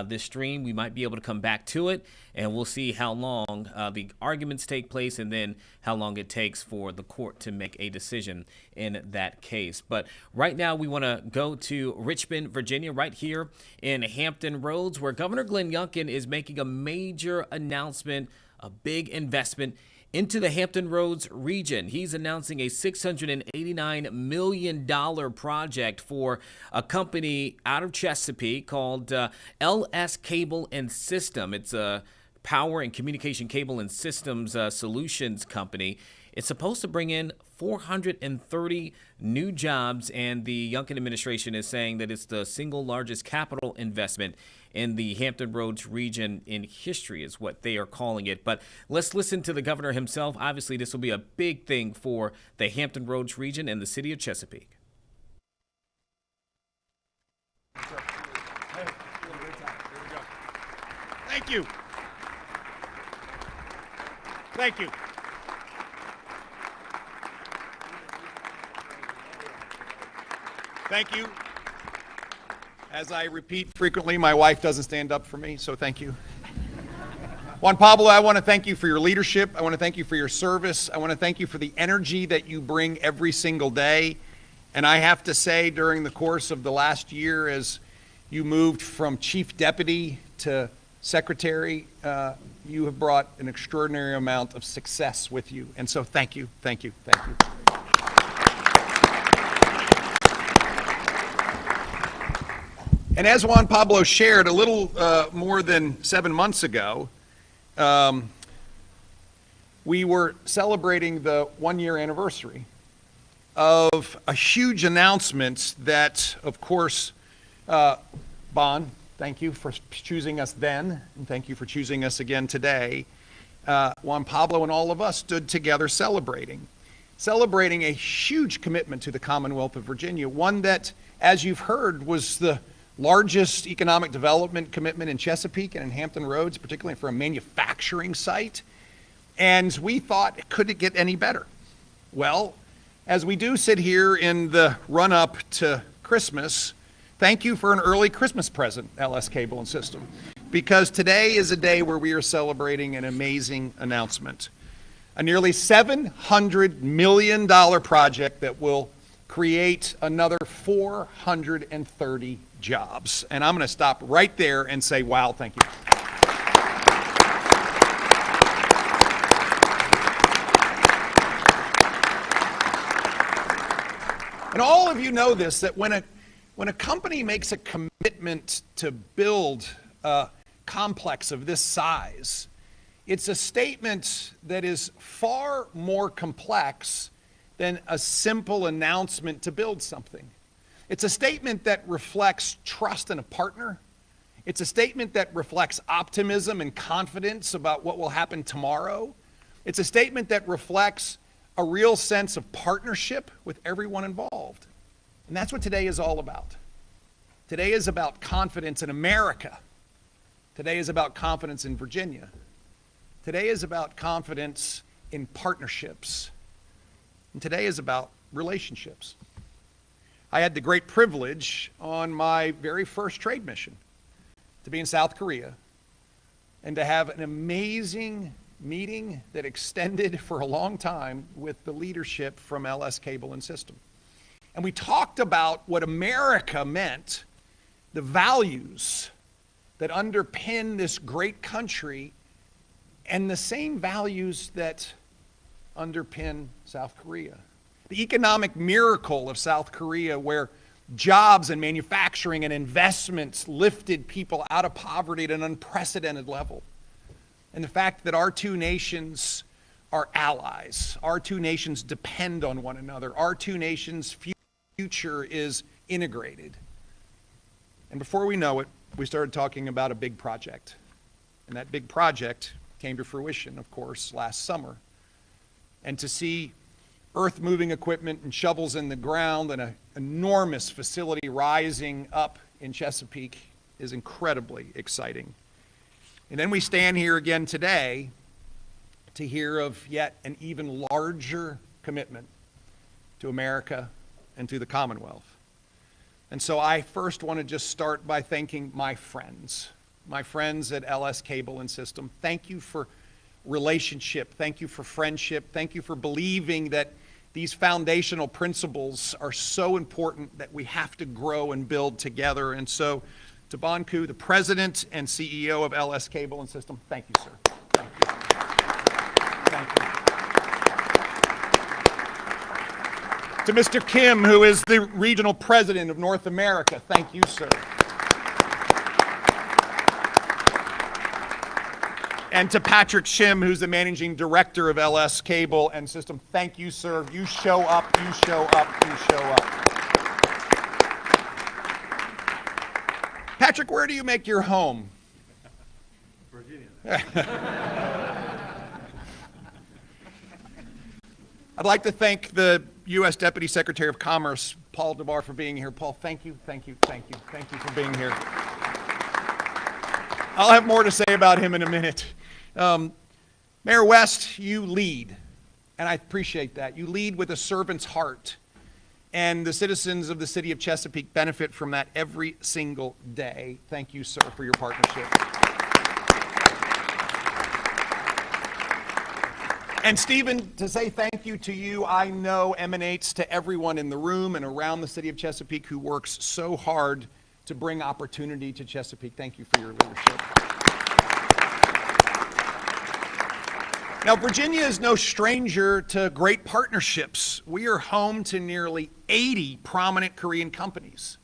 this stream. We might be able to come back to it, and we'll see how long the arguments take place and then how long it takes for the court to make a decision in that case. But right now we want to go to Richmond, Virginia, right here in Hampton Roads, where Governor Glenn Youngkin is making a major announcement, a big investment into the Hampton Roads region. He's announcing a $689 million project for a company out of Chesapeake called LS Cable and System. It's a power and communication cable and systems solutions company. It's supposed to bring in 430 new jobs, and the Youngkin administration is saying that it's the single largest capital investment in the Hampton Roads region in history, is what they are calling it. But let's listen to the governor himself. Obviously, this will be a big thing for the Hampton Roads region and the city of Chesapeake.
Thank you. Thank you. Thank you. As I repeat frequently, my wife doesn't stand up for me, so thank you. Juan Pablo, I want to thank you for your leadership. I want to thank you for your service. I want to thank you for the energy that you bring every single day. And I have to say, during the course of the last year, as you moved from chief deputy to secretary, you have brought an extraordinary amount of success with you. And so thank you, thank you, thank you. And as Juan Pablo shared a little more than 7 months ago, we were celebrating the 1-year anniversary of a huge announcement that, of course, Bon, thank you for choosing us then, and thank you for choosing us again today. Juan Pablo and all of us stood together celebrating a huge commitment to the Commonwealth of Virginia, one that, as you've heard, was the largest economic development commitment in Chesapeake and in Hampton Roads, particularly for a manufacturing site. And we thought, could it get any better? Well, as we do sit here in the run-up to Christmas, thank you for an early Christmas present, LS Cable and System, because today is a day where we are celebrating an amazing announcement. A nearly $700 million project that will create another 430 jobs. And I'm going to stop right there and say, wow, thank you. And all of you know this, that when a company makes a commitment to build a complex of this size, it's a statement that is far more complex than a simple announcement to build something. It's a statement that reflects trust in a partner. It's a statement that reflects optimism and confidence about what will happen tomorrow. It's a statement that reflects a real sense of partnership with everyone involved. And that's what today is all about. Today is about confidence in America. Today is about confidence in Virginia. Today is about confidence in partnerships. And today is about relationships. I had the great privilege on my very first trade mission to be in South Korea and to have an amazing meeting that extended for a long time with the leadership from LS Cable and System. And we talked about what America meant, the values that underpin this great country, and the same values that underpin South Korea. The economic miracle of South Korea, where jobs and manufacturing and investments lifted people out of poverty at an unprecedented level. And the fact that our two nations are allies. Our two nations depend on one another. Our two nations' future is integrated. And before we know it, we started talking about a big project. And that big project came to fruition, of course, last summer. And to see earth-moving equipment and shovels in the ground and an enormous facility rising up in Chesapeake is incredibly exciting. And then we stand here again today to hear of yet an even larger commitment to America and to the Commonwealth. And so I first want to just start by thanking my friends at LS Cable and System. Thank you for relationship. Thank you for friendship. Thank you for believing that these foundational principles are so important that we have to grow and build together. And so to Bon Ku, the president and CEO of LS Cable and System, thank you, sir. Thank you. Thank you. To Mr. Kim, who is the regional president of North America, thank you, sir. And to Patrick Shim, who's the managing director of LS Cable and System, thank you, sir. You show up, you show up, you show up. Patrick, where do you make your home? Virginia. I'd like to thank the U.S. Deputy Secretary of Commerce, Paul DeBar, for being here. Paul, thank you, thank you, thank you, thank you for being here. I'll have more to say about him in a minute. Mayor West, you lead, and I appreciate that. You lead with a servant's heart, and the citizens of the city of Chesapeake benefit from that every single day. Thank you, sir, for your partnership. And Stephen, to say thank you to you, I know emanates to everyone in the room and around the city of Chesapeake who works so hard to bring opportunity to Chesapeake. Thank you for your leadership. Now, Virginia is no stranger to great partnerships. We are home to nearly 80 prominent Korean companies.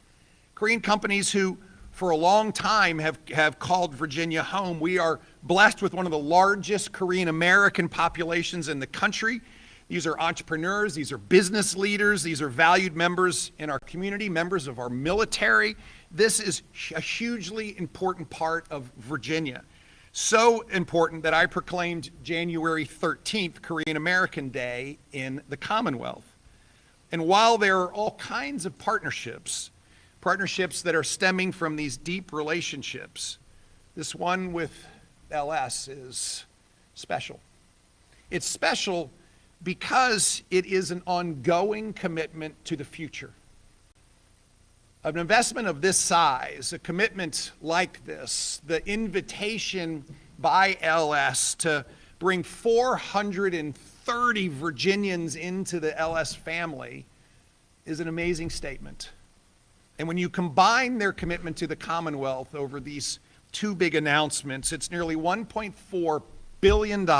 Korean companies who, for a long time, have called Virginia home. We are blessed with one of the largest Korean American populations in the country. These are entrepreneurs, these are business leaders, these are valued members in our community, members of our military. This is a hugely important part of Virginia. So important that I proclaimed January 13th, Korean American Day in the Commonwealth. And while there are all kinds of partnerships that are stemming from these deep relationships, this one with LS is special. It's special because it is an ongoing commitment to the future. An investment of this size, a commitment like this, the invitation by LS to bring 430 Virginians into the LS family is an amazing statement. And when you combine their commitment to the Commonwealth over these two big announcements, it's nearly $1.4 billion,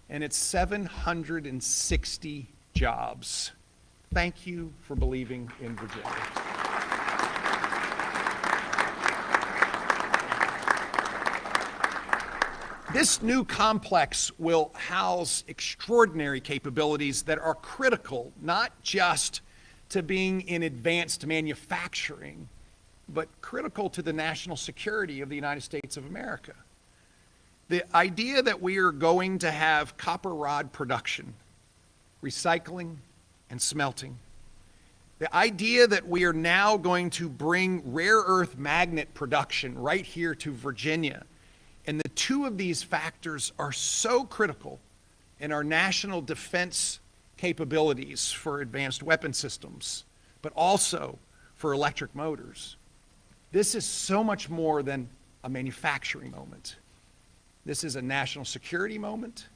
and it's 760 jobs. Thank you for believing in Virginia. This new complex will house extraordinary capabilities that are critical, not just to being in advanced manufacturing, but critical to the national security of the United States of America. The idea that we are going to have copper rod production, recycling, and smelting. The idea that we are now going to bring rare earth magnet production right here to Virginia. And the two of these factors are so critical in our national defense capabilities for advanced weapon systems, but also for electric motors. This is so much more than a manufacturing moment. This is a national security moment.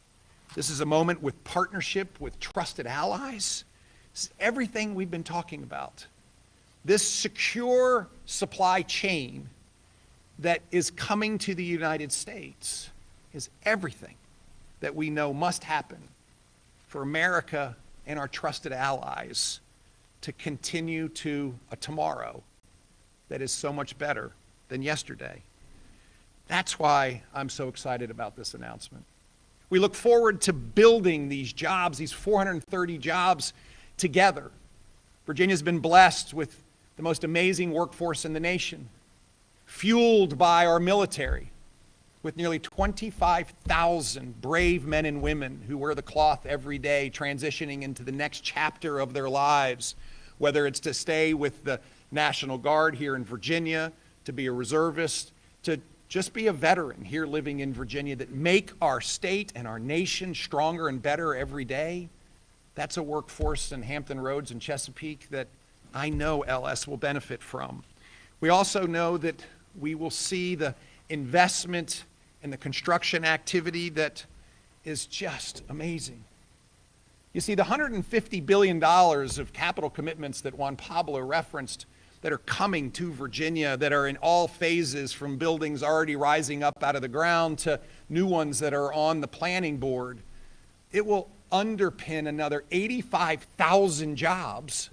This is a moment with partnership with trusted allies. This is everything we've been talking about. This secure supply chain that is coming to the United States is everything that we know must happen for America and our trusted allies to continue to a tomorrow that is so much better than yesterday. That's why I'm so excited about this announcement. We look forward to building these jobs, these 430 jobs together. Virginia's been blessed with the most amazing workforce in the nation, fueled by our military, with nearly 25,000 brave men and women who wear the cloth every day, transitioning into the next chapter of their lives, whether it's to stay with the National Guard here in Virginia, to be a reservist, to just be a veteran here living in Virginia, that make our state and our nation stronger and better every day. That's a workforce in Hampton Roads and Chesapeake that I know LS will benefit from. We also know that we will see the investment and the construction activity that is just amazing. You see, the $150 billion of capital commitments that Juan Pablo referenced that are coming to Virginia, that are in all phases, from buildings already rising up out of the ground to new ones that are on the planning board, it will underpin another 85,000 jobs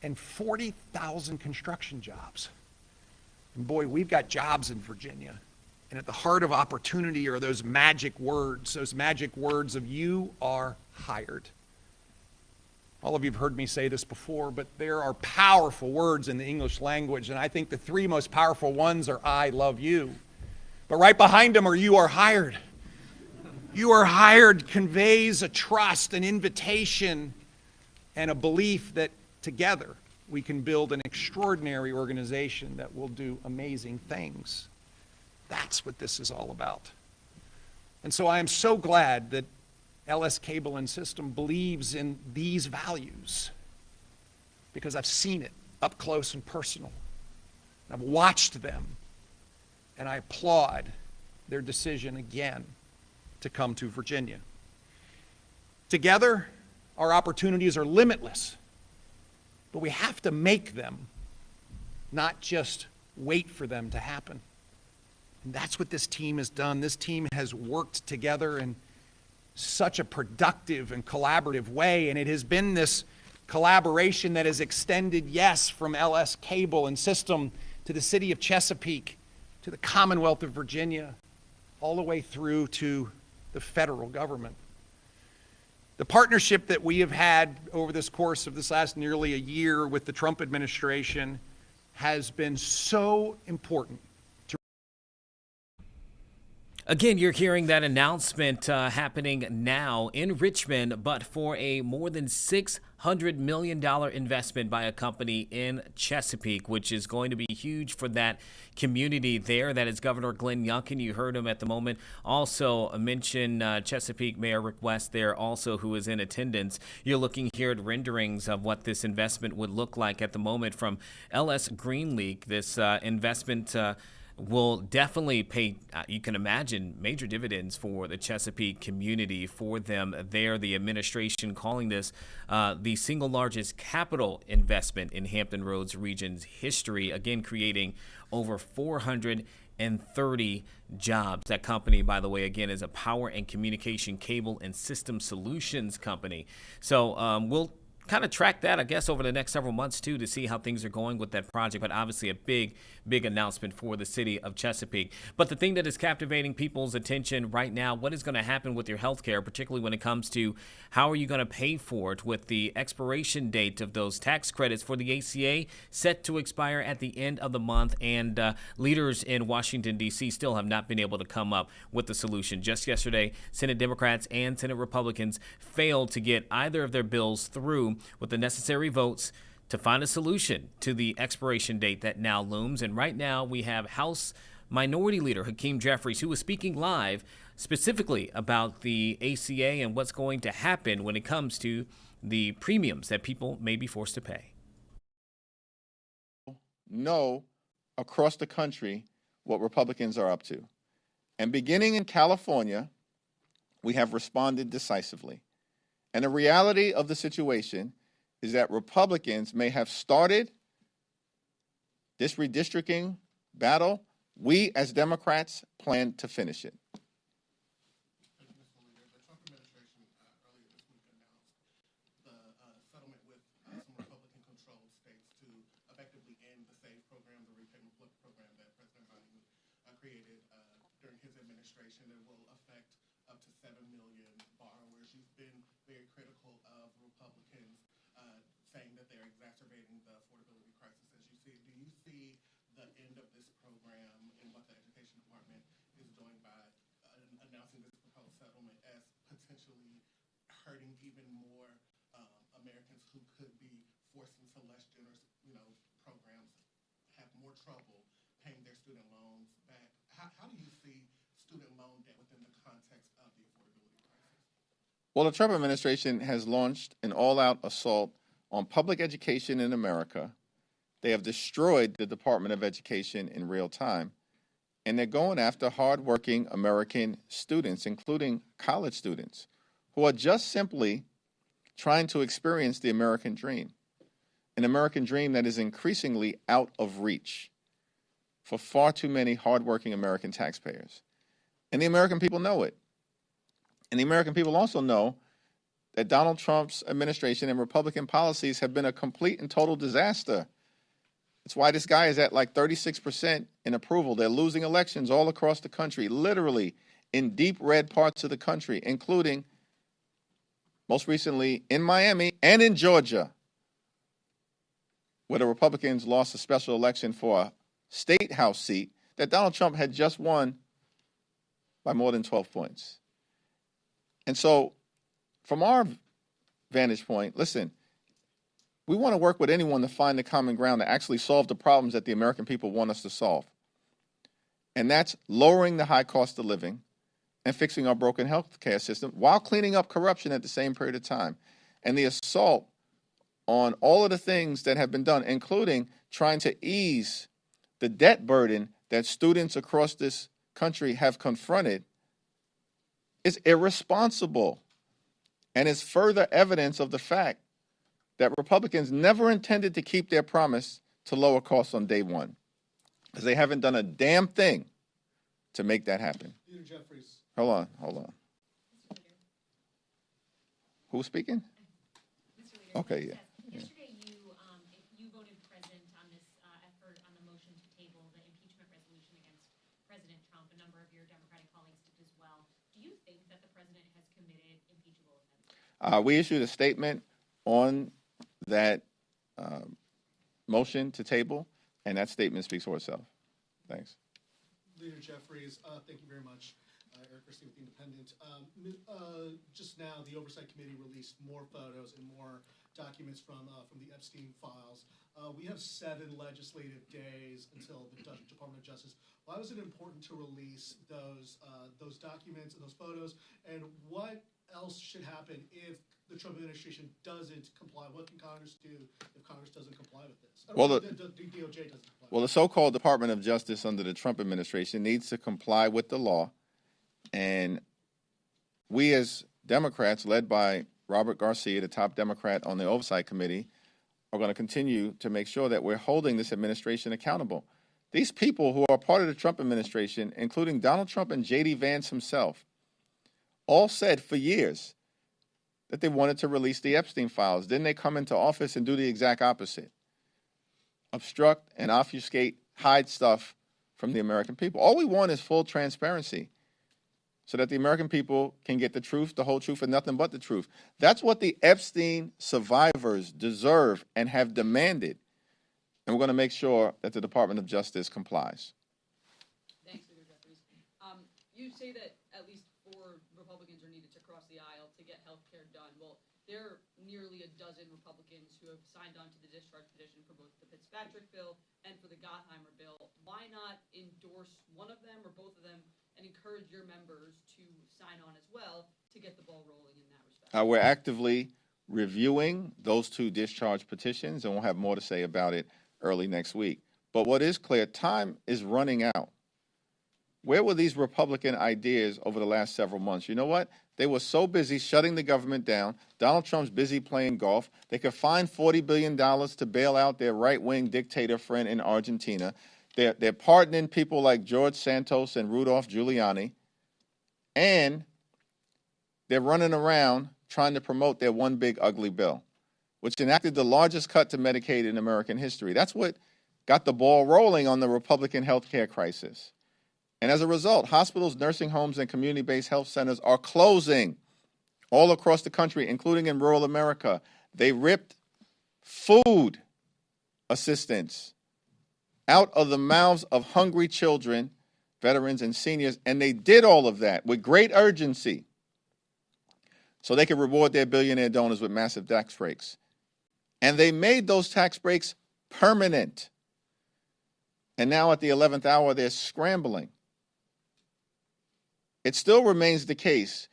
and 40,000 construction jobs. And boy, we've got jobs in Virginia. And at the heart of opportunity are those magic words of "you are hired." All of you have heard me say this before, but there are powerful words in the English language, and I think the three most powerful ones are "I love you." But right behind them are "you are hired." "You are hired" conveys a trust, an invitation, and a belief that together we can build an extraordinary organization that will do amazing things. That's what this is all about. And so I am so glad that LS Cable and System believes in these values, because I've seen it up close and personal. I've watched them, and I applaud their decision again to come to Virginia. Together, our opportunities are limitless, but we have to make them, not just wait for them to happen. And that's what this team has done. This team has worked together in such a productive and collaborative way, and it has been this collaboration that has extended, yes, from LS Cable and System to the city of Chesapeake, to the Commonwealth of Virginia, all the way through to the federal government. The partnership that we have had over this course of this last nearly a year with the Trump administration has been so important.
Again, you're hearing that announcement happening now in Richmond, but for a more than $600 million investment by a company in Chesapeake, which is going to be huge for that community there. That is Governor Glenn Youngkin. You heard him at the moment. Also mention Chesapeake Mayor Rick West there also, who is in attendance. You're looking here at renderings of what this investment would look like at the moment from LS Greenleaf. This investment will definitely pay, you can imagine, major dividends for the Chesapeake community, for them there. The administration calling this the single largest capital investment in Hampton Roads region's history, again, creating over 430 jobs. That company, by the way, again, is a power and communication cable and system solutions company. So we'll kind of track that, I guess, over the next several months, too, to see how things are going with that project. But obviously a big announcement for the city of Chesapeake. But the thing that is captivating people's attention right now, what is going to happen with your health care, particularly when it comes to how are you going to pay for it with the expiration date of those tax credits for the ACA set to expire at the end of the month. And leaders in Washington, D.C. still have not been able to come up with the solution. Just yesterday, Senate Democrats and Senate Republicans failed to get either of their bills through with the necessary votes to find a solution to the expiration date that now looms. And right now we have House Minority Leader Hakeem Jeffries, who was speaking live specifically about the ACA and what's going to happen when it comes to the premiums that people may be forced to pay.
Know across the country what Republicans are up to. And beginning in California, we have responded decisively. And the reality of the situation is that Republicans may have started this redistricting battle. We, as Democrats, plan to finish it.
Created during his administration that will affect up to 7 million borrowers. You've been very critical of Republicans saying that they're exacerbating the affordability crisis as you see it. Do you see the end of this program and what the Education Department is doing by announcing this proposed settlement as potentially hurting even more Americans who could be forced into less generous, programs, have more trouble paying their student loans back? How do you see student loan debt within the context of the affordability crisis?
Well, the Trump administration has launched an all-out assault on public education in America. They have destroyed the Department of Education in real time, and they're going after hardworking American students, including college students, who are just simply trying to experience the American dream, an American dream that is increasingly out of reach for far too many hardworking American taxpayers. And the American people know it. And the American people also know that Donald Trump's administration and Republican policies have been a complete and total disaster. It's why this guy is at like 36% in approval. They're losing elections all across the country, literally in deep red parts of the country, including most recently in Miami and in Georgia, where the Republicans lost a special election for a state house seat that Donald Trump had just won by more than 12 points. And so from our vantage point, listen, we want to work with anyone to find the common ground to actually solve the problems that the American people want us to solve. And that's lowering the high cost of living and fixing our broken health care system while cleaning up corruption at the same period of time. And the assault on all of the things that have been done, including trying to ease the debt burden that students across this country have confronted, is irresponsible and is further evidence of the fact that Republicans never intended to keep their promise to lower costs on day one, because they haven't done a damn thing to make that happen. Hold on. Who's speaking? Okay, yeah.
Yesterday, you voted present on this effort on the motion to table the impeachment resolution against President Trump. A number of your Democratic colleagues did as well. Do you think that the president has committed impeachable offenses?
We issued a statement on that motion to table, and that statement speaks for itself. Thanks.
Leader Jeffries, thank you very much. Eric Christie with The Independent. Just now, the Oversight Committee released more photos and more documents from the Epstein files. We have 7 legislative days until the Department of Justice. Why was it important to release those documents and those photos? And what else should happen if the Trump administration doesn't comply? What can Congress do if Congress doesn't comply with this?
Well,
the DOJ doesn't comply.
Well, the so-called Department of Justice under the Trump administration needs to comply with the law. And we as Democrats, led by Robert Garcia, the top Democrat on the Oversight Committee, are going to continue to make sure that we're holding this administration accountable. These people who are part of the Trump administration, including Donald Trump and J.D. Vance himself, all said for years that they wanted to release the Epstein files. Then they come into office and do the exact opposite. Obstruct and obfuscate, hide stuff from the American people. All we want is full transparency so that the American people can get the truth, the whole truth, and nothing but the truth. That's what the Epstein survivors deserve and have demanded. And we're going to make sure that the Department of Justice complies.
Thanks, Leader Jeffries. You say that at least 4 Republicans are needed to cross the aisle to get health care done. Well, there are nearly a dozen Republicans who have signed on to the discharge petition for both the Fitzpatrick bill and for the Gottheimer bill. Why not endorse one of them or both of them and encourage your members to sign on as well to get the ball rolling in that respect?
We're actively reviewing those 2 discharge petitions, and we'll have more to say about it early next week. But what is clear, time is running out. Where were these Republican ideas over the last several months? You know what? They were so busy shutting the government down. Donald Trump's busy playing golf. They could find $40 billion to bail out their right-wing dictator friend in Argentina. They're pardoning people like George Santos and Rudolph Giuliani. And they're running around trying to promote their one big ugly bill, which enacted the largest cut to Medicaid in American history. That's what got the ball rolling on the Republican health care crisis. And as a result, hospitals, nursing homes, and community-based health centers are closing all across the country, including in rural America. They ripped food assistance out of the mouths of hungry children, veterans, and seniors, and they did all of that with great urgency so they could reward their billionaire donors with massive tax breaks. And they made those tax breaks permanent. And now at the 11th hour, they're scrambling. It still remains the case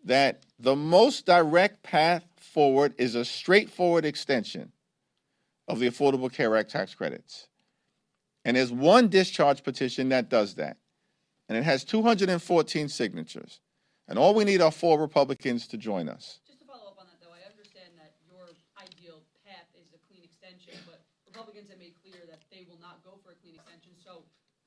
that the most direct path forward is a straightforward extension of the Affordable Care Act tax credits. And there's one discharge petition that does that. And it has 214 signatures. And all we need are 4 Republicans to join us.
Just to follow up on that, though, I understand that your ideal path is a clean extension, but Republicans have made clear that they will not go for a clean extension. So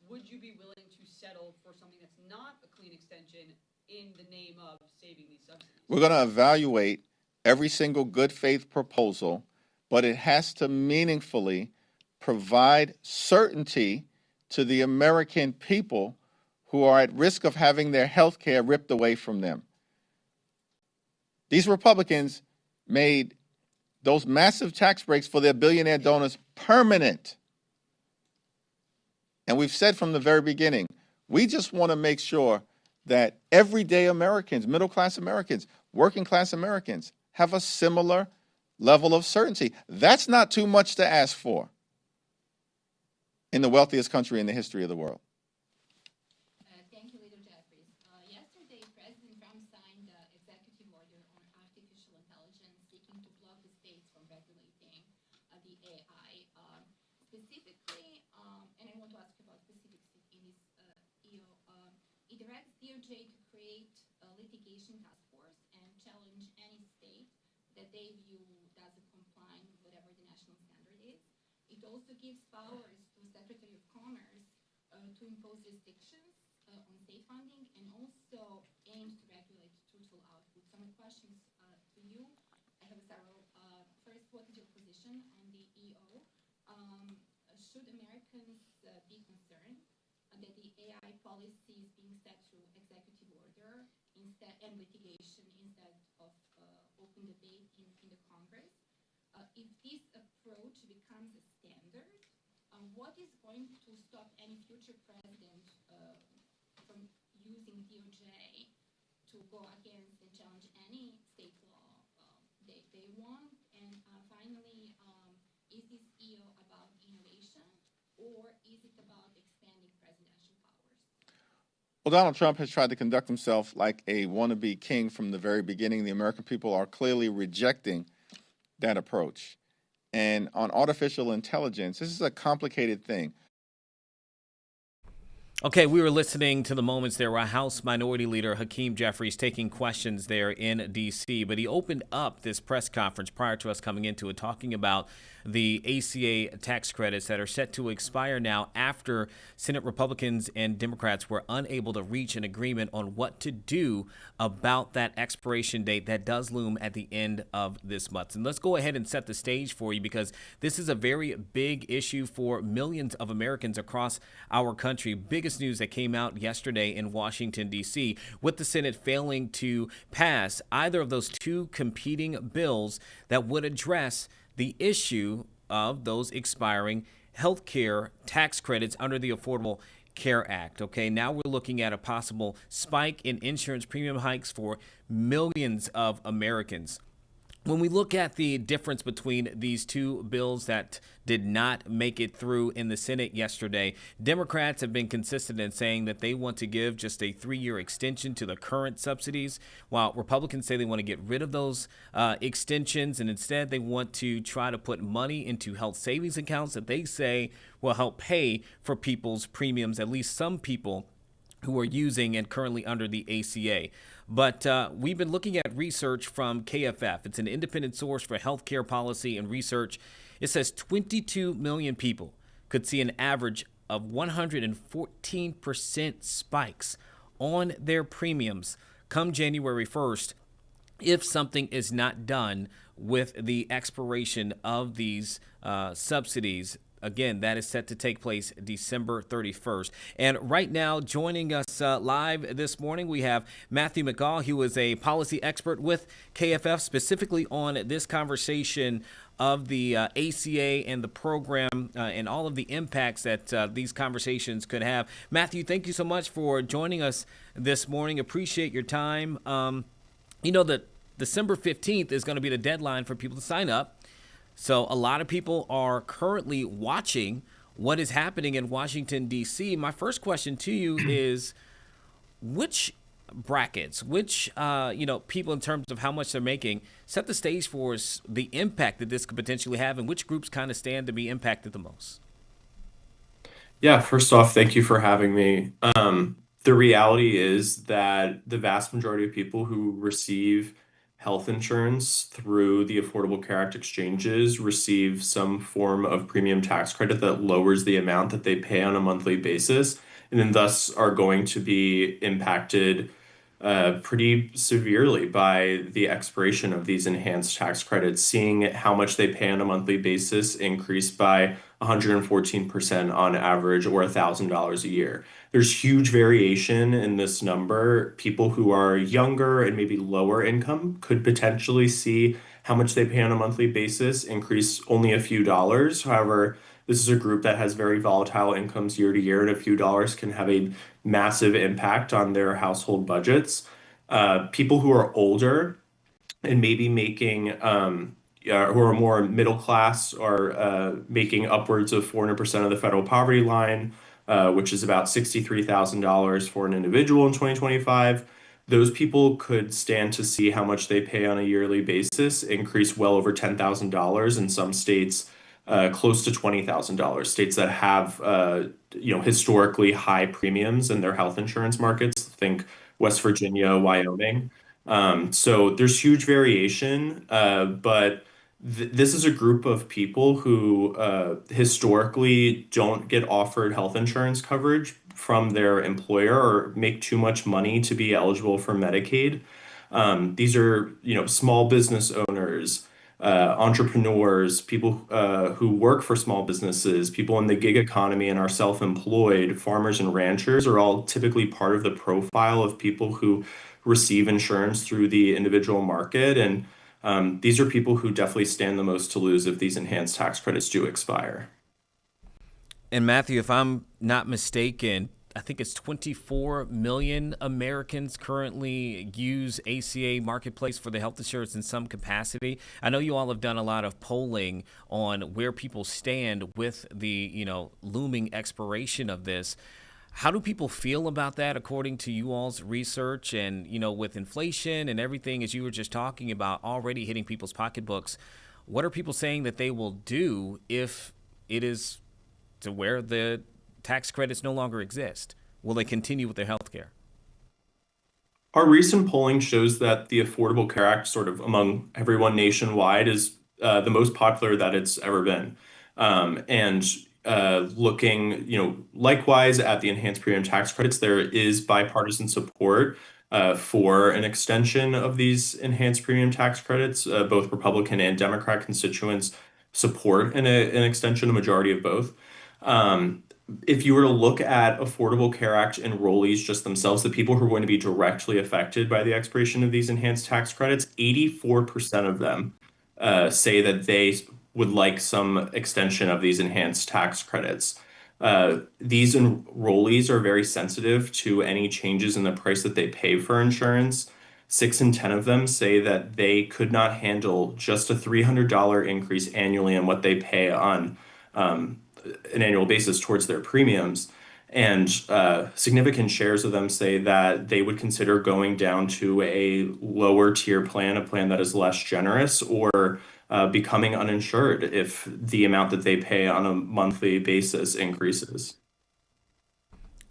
would you be willing to settle for something that's not a clean extension in the name of saving these subsidies?
We're going to evaluate every single good faith proposal, but it has to meaningfully provide certainty to the American people who are at risk of having their health care ripped away from them. These Republicans made those massive tax breaks for their billionaire donors permanent. And we've said from the very beginning, we just want to make sure that everyday Americans, middle-class Americans, working-class Americans have a similar level of certainty. That's not too much to ask for in the wealthiest country in the history of the world.
Thank you, Leader Jeffries. Yesterday, President Trump signed an executive order on artificial intelligence seeking to block the states from regulating the AI. Specifically, and I want to ask you about specifics in this EO, it directs DOJ to create a litigation task force and challenge any state that they view doesn't comply with whatever the national standard is. It also gives powers to Secretary of Commerce to impose restrictions on state funding and also aims to regulate truthful output. So my questions to you, I have several. First, what is your position on the EO? Should Americans be concerned that the AI policy is being set through executive order instead and litigation instead of open debate in the Congress. If this approach becomes a standard, what is going to stop any future president from using DOJ to go against and challenge any state law they want? And finally, is this EO about innovation, or is it about expanding presidential powers?
Well, Donald Trump has tried to conduct himself like a wannabe king from the very beginning. The American people are clearly rejecting that approach. And on artificial intelligence, this is a complicated thing.
Okay, we were listening to the moments there where House Minority Leader Hakeem Jeffries taking questions there in D.C., but he opened up this press conference prior to us coming into it talking about the ACA tax credits that are set to expire now after Senate Republicans and Democrats were unable to reach an agreement on what to do about that expiration date that does loom at the end of this month. And let's go ahead and set the stage for you, because this is a very big issue for millions of Americans across our country. Biggest news that came out yesterday in Washington, D.C., with the Senate failing to pass either of those two competing bills that would address the issue of those expiring health care tax credits under the Affordable Care Act. Okay, now we're looking at a possible spike in insurance premium hikes for millions of Americans. When we look at the difference between these two bills that did not make it through in the Senate yesterday, Democrats have been consistent in saying that they want to give just a 3-year extension to the current subsidies, while Republicans say they want to get rid of those extensions, and instead they want to try to put money into health savings accounts that they say will help pay for people's premiums, at least some people who are using and currently under the ACA. But we've been looking at research from KFF. It's an independent source for healthcare policy and research. It says 22 million people could see an average of 114% spikes on their premiums come January 1st if something is not done with the expiration of these subsidies. Again, that is set to take place December 31st. And right now, joining us live this morning, we have Matthew McGaugh, who is a policy expert with KFF, specifically on this conversation of the ACA and the program and all of the impacts that these conversations could have. Matthew, thank you so much for joining us this morning. Appreciate your time. You know that December 15th is going to be the deadline for people to sign up. So a lot of people are currently watching what is happening in Washington, D.C. My first question to you is, which brackets, which people in terms of how much they're making, set the stage for us the impact that this could potentially have, and which groups kind of stand to be impacted the most?
Yeah, first off, thank you for having me. The reality is that the vast majority of people who receive health insurance through the Affordable Care Act exchanges receive some form of premium tax credit that lowers the amount that they pay on a monthly basis, and then thus are going to be impacted pretty severely by the expiration of these enhanced tax credits, seeing how much they pay on a monthly basis increase by 114% on average, or $1,000 a year. There's huge variation in this number. People who are younger and maybe lower income could potentially see how much they pay on a monthly basis increase only a few dollars. However, this is a group that has very volatile incomes year to year, and a few dollars can have a massive impact on their household budgets. People who are older and maybe making who are more middle class are making upwards of 400% of the federal poverty line, which is about $63,000 for an individual in 2025. Those people could stand to see how much they pay on a yearly basis increase well over $10,000 in some states, close to $20,000. States that have historically high premiums in their health insurance markets. Think West Virginia, Wyoming. So there's huge variation, but this is a group of people who historically don't get offered health insurance coverage from their employer or make too much money to be eligible for Medicaid. These are, small business owners, entrepreneurs, people who work for small businesses, people in the gig economy and are self-employed, farmers and ranchers are all typically part of the profile of people who receive insurance through the individual market. And These are people who definitely stand the most to lose if these enhanced tax credits do expire.
And Matthew, if I'm not mistaken, I think it's 24 million Americans currently use ACA Marketplace for the health insurance in some capacity. I know you all have done a lot of polling on where people stand with the, looming expiration of this. How do people feel about that according to you all's research? And, with inflation and everything, as you were just talking about, already hitting people's pocketbooks, what are people saying that they will do if it is to where the tax credits no longer exist? Will they continue with their health care?
Our recent polling shows that the Affordable Care Act, sort of among everyone nationwide, is the most popular that it's ever been. And looking, likewise at the enhanced premium tax credits, there is bipartisan support for an extension of these enhanced premium tax credits. Both Republican and Democrat constituents support an extension, a majority of both. If you were to look at Affordable Care Act enrollees just themselves, the people who are going to be directly affected by the expiration of these enhanced tax credits, 84% of them say that they would like some extension of these enhanced tax credits. These enrollees are very sensitive to any changes in the price that they pay for insurance. 6 in 10 of them say that they could not handle just a $300 increase annually in what they pay on an annual basis towards their premiums. And significant shares of them say that they would consider going down to a lower tier plan, a plan that is less generous, or becoming uninsured if the amount that they pay on a monthly basis increases.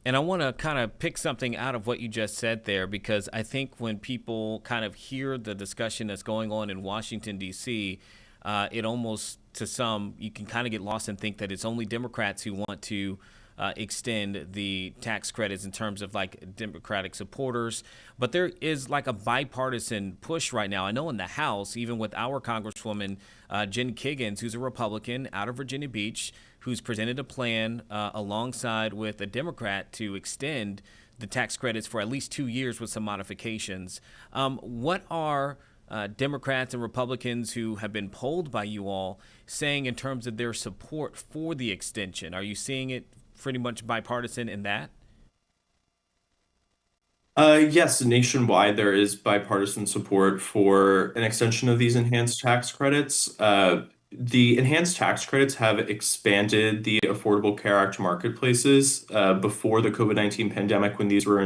And I want to kind of pick something out of what you just said there, because I think when people kind of hear the discussion that's going on in Washington, D.C., it almost, to some, you can kind of get lost and think that it's only Democrats who want to extend the tax credits in terms of like Democratic supporters. But there is like a bipartisan push right now. I know in the House, even with our Congresswoman, Jen Kiggans, who's a Republican out of Virginia Beach, who's presented a plan alongside with a Democrat to extend the tax credits for at least 2 years with some modifications. What are Democrats and Republicans who have been polled by you all saying in terms of their support for the extension? Are you seeing it pretty much bipartisan in that?
Yes, nationwide there is bipartisan support for an extension of these enhanced tax credits. The enhanced tax credits have expanded the Affordable Care Act marketplaces. Before the COVID-19 pandemic, when these were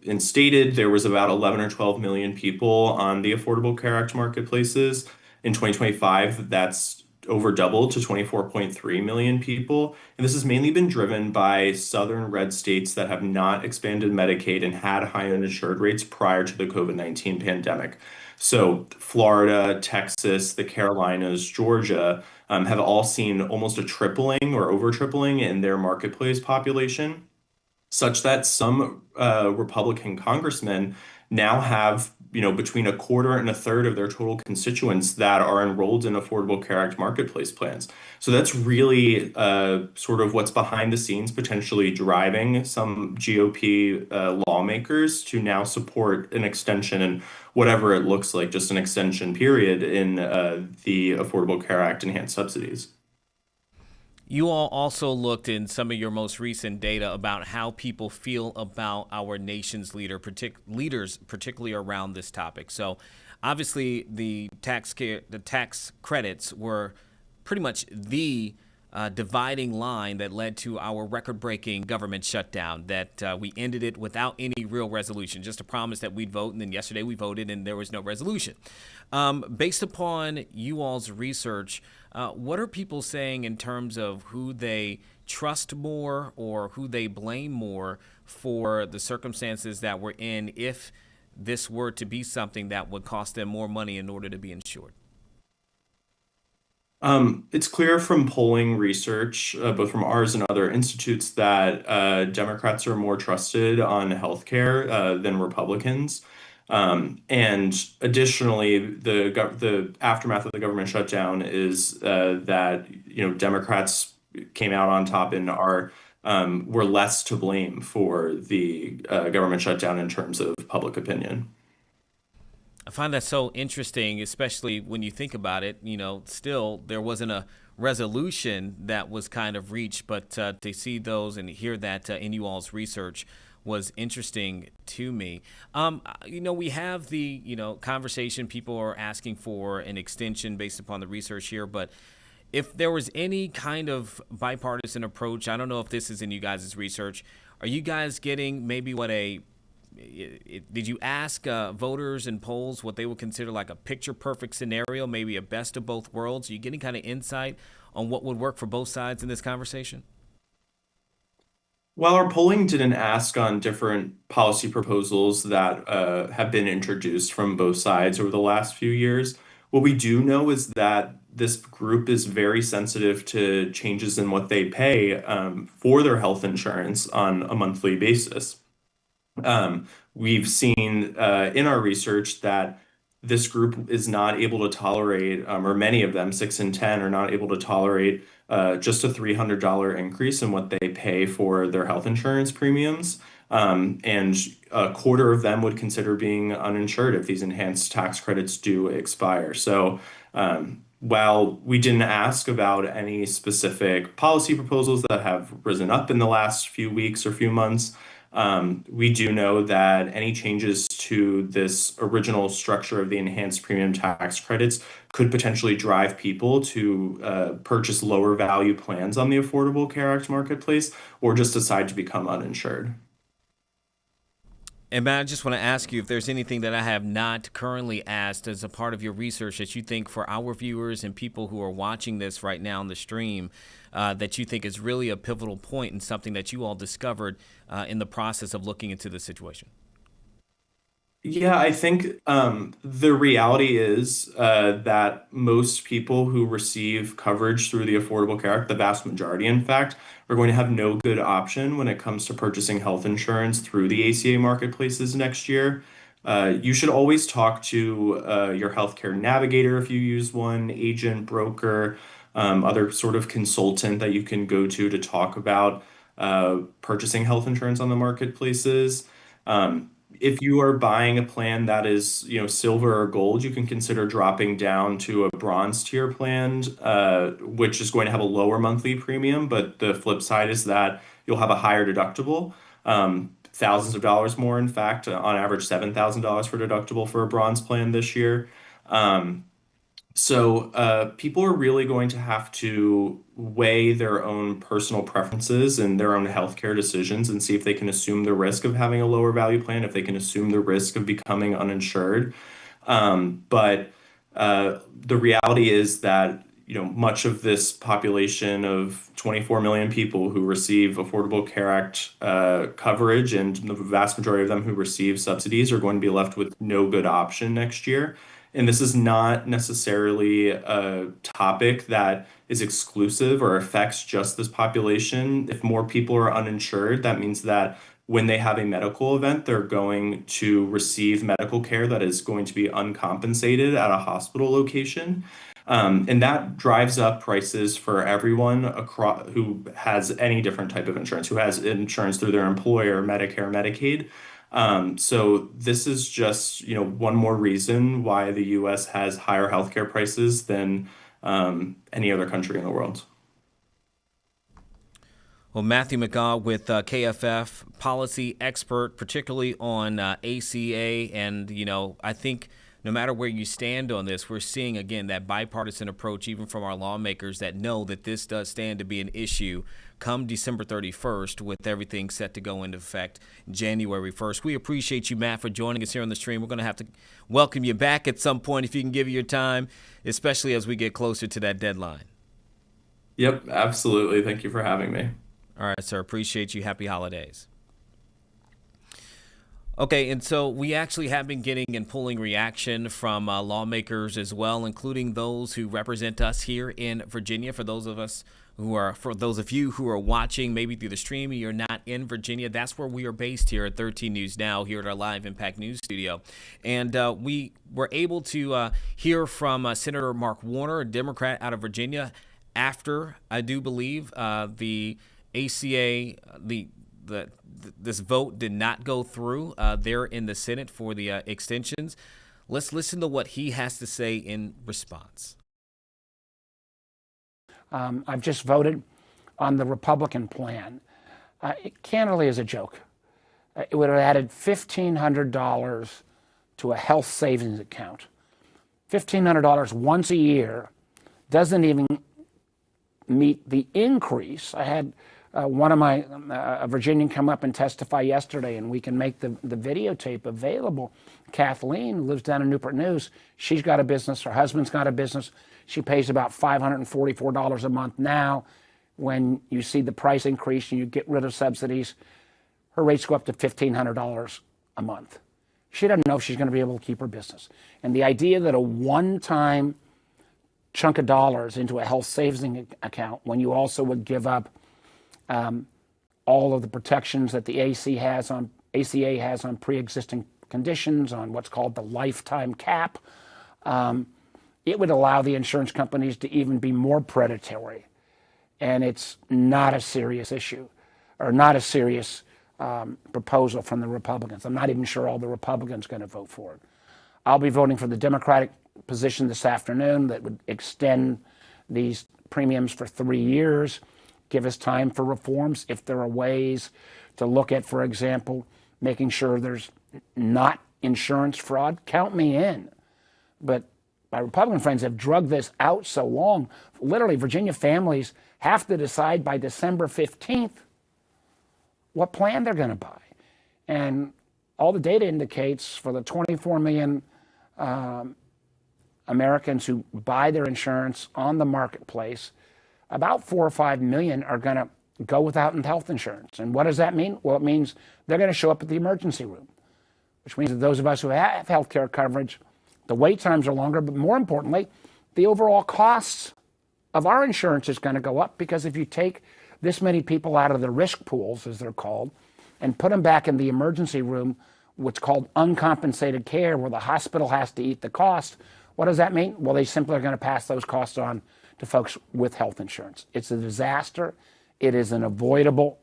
instated, there was about 11 or 12 million people on the Affordable Care Act marketplaces. In 2025, that's over doubled to 24.3 million people. And this has mainly been driven by southern red states that have not expanded Medicaid and had high uninsured rates prior to the COVID-19 pandemic. So Florida, Texas, the Carolinas, Georgia have all seen almost a tripling or over tripling in their marketplace population, such that some Republican congressmen now have, between a quarter and a third of their total constituents that are enrolled in Affordable Care Act marketplace plans. So that's really sort of what's behind the scenes, potentially driving some GOP lawmakers to now support an extension, and whatever it looks like, just an extension period in the Affordable Care Act enhanced subsidies.
You all also looked in some of your most recent data about how people feel about our nation's leaders, particularly around this topic. So obviously the tax credits were pretty much the dividing line that led to our record-breaking government shutdown, that we ended it without any real resolution, just a promise that we'd vote, and then yesterday we voted and there was no resolution. Based upon you all's research, what are people saying in terms of who they trust more or who they blame more for the circumstances that we're in if this were to be something that would cost them more money in order to be insured?
It's clear from polling research, both from ours and other institutes, that Democrats are more trusted on healthcare than Republicans. And additionally, the aftermath of the government shutdown is that Democrats came out on top and were less to blame for the government shutdown in terms of public opinion.
I find that so interesting, especially when you think about it. Still there wasn't a resolution that was kind of reached, but to see those and hear that in you all's research was interesting to me. We have the conversation. People are asking for an extension based upon the research here, but if there was any kind of bipartisan approach, I don't know if this is in you guys' research. Are you guys getting maybe did you ask voters and polls what they would consider like a picture perfect scenario, maybe a best of both worlds? Are you getting kind of insight on what would work for both sides in this conversation?
While our polling didn't ask on different policy proposals that have been introduced from both sides over the last few years, what we do know is that this group is very sensitive to changes in what they pay for their health insurance on a monthly basis. We've seen in our research that this group is not able to tolerate, or many of them, 6 in 10, are not able to tolerate just a $300 increase in what they pay for their health insurance premiums. And a quarter of them would consider being uninsured if these enhanced tax credits do expire. So while we didn't ask about any specific policy proposals that have risen up in the last few weeks or few months, we do know that any changes to this original structure of the enhanced premium tax credits could potentially drive people to purchase lower value plans on the Affordable Care Act marketplace or just decide to become uninsured.
And Matt, I just want to ask you if there's anything that I have not currently asked as a part of your research that you think for our viewers and people who are watching this right now on the stream, that you think is really a pivotal point and something that you all discovered in the process of looking into the situation.
Yeah, I think the reality is that most people who receive coverage through the Affordable Care Act, the vast majority, in fact, are going to have no good option when it comes to purchasing health insurance through the ACA marketplaces next year. You should always talk to your healthcare navigator if you use one, agent, broker, other sort of consultant that you can go to talk about purchasing health insurance on the marketplaces. If you are buying a plan that is, silver or gold, you can consider dropping down to a bronze tier plan, which is going to have a lower monthly premium. But the flip side is that you'll have a higher deductible, thousands of dollars more. In fact, on average, $7,000 for deductible for a bronze plan this year. So people are really going to have to weigh their own personal preferences and their own healthcare decisions and see if they can assume the risk of having a lower value plan, if they can assume the risk of becoming uninsured. But the reality is that much of this population of 24 million people who receive Affordable Care Act coverage, and the vast majority of them who receive subsidies, are going to be left with no good option next year. And this is not necessarily a topic that is exclusive or affects just this population. If more people are uninsured, that means that when they have a medical event, they're going to receive medical care that is going to be uncompensated at a hospital location. And that drives up prices for everyone across who has any different type of insurance, who has insurance through their employer, Medicare, Medicaid. So this is just, one more reason why the U.S. has higher healthcare prices than any other country in the world.
Well, Matthew McGaugh with KFF, policy expert, particularly on ACA. And, I think no matter where you stand on this, we're seeing, again, that bipartisan approach, even from our lawmakers that know that this does stand to be an issue come December 31st, with everything set to go into effect January 1st. We appreciate you, Matt, for joining us here on the stream. We're going to have to welcome you back at some point if you can give your time, especially as we get closer to that deadline.
Yep, absolutely. Thank you for having me.
All right, sir. Appreciate you. Happy holidays. Okay, and so we actually have been getting and pulling reaction from lawmakers as well, including those who represent us here in Virginia. For those of you who are watching maybe through the stream and you're not in Virginia, that's where we are based here at 13 News Now, here at our live Impact News studio. And we were able to hear from Senator Mark Warner, a Democrat out of Virginia, after, I do believe, the ACA, this vote did not go through there in the Senate for the extensions. Let's listen to what he has to say in response.
I've just voted on the Republican plan. It candidly is a joke. It would have added $1,500 to a health savings account. $1,500 once a year doesn't even meet the increase. I had one of my a Virginian come up and testify yesterday, and we can make the videotape available. Kathleen, who lives down in Newport News, she's got a business. Her husband's got a business. She pays about $544 a month now. When you see the price increase and you get rid of subsidies, her rates go up to $1,500 a month. She doesn't know if she's going to be able to keep her business. And the idea that a one-time chunk of dollars into a health savings account, when you also would give up all of the protections that the ACA has on pre-existing conditions, on what's called the lifetime cap, it would allow the insurance companies to even be more predatory. And it's not a serious issue, or not a serious proposal from the Republicans. I'm not even sure all the Republicans are going to vote for it. I'll be voting for the Democratic position this afternoon that would extend these premiums for 3 years, give us time for reforms. If there are ways to look at, for example, making sure there's not insurance fraud, count me in. But my Republican friends have drugged this out so long. Literally, Virginia families have to decide by December 15th what plan they're going to buy. And all the data indicates for the 24 million Americans who buy their insurance on the marketplace, about 4 or 5 million are going to go without health insurance. And what does that mean? Well, it means they're going to show up at the emergency room, which means that those of us who have health care coverage, the wait times are longer, but more importantly, the overall costs of our insurance is going to go up, because if you take this many people out of the risk pools, as they're called, and put them back in the emergency room, what's called uncompensated care, where the hospital has to eat the cost, what does that mean? Well, they simply are going to pass those costs on to folks with health insurance. It's a disaster. It is an avoidable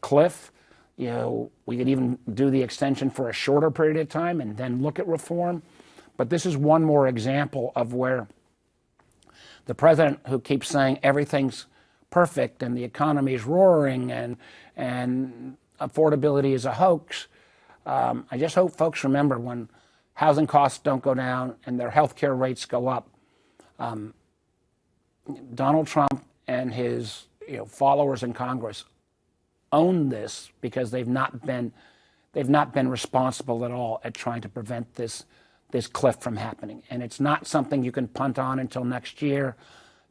cliff. You know, we could even do the extension for a shorter period of time and then look at reform. But this is one more example of where the president, who keeps saying everything's perfect and the economy is roaring and affordability is a hoax, I just hope folks remember, when housing costs don't go down and their health care rates go up, Donald Trump and his followers in Congress own this, because they've not been responsible at all at trying to prevent this cliff from happening. And it's not something you can punt on until next year.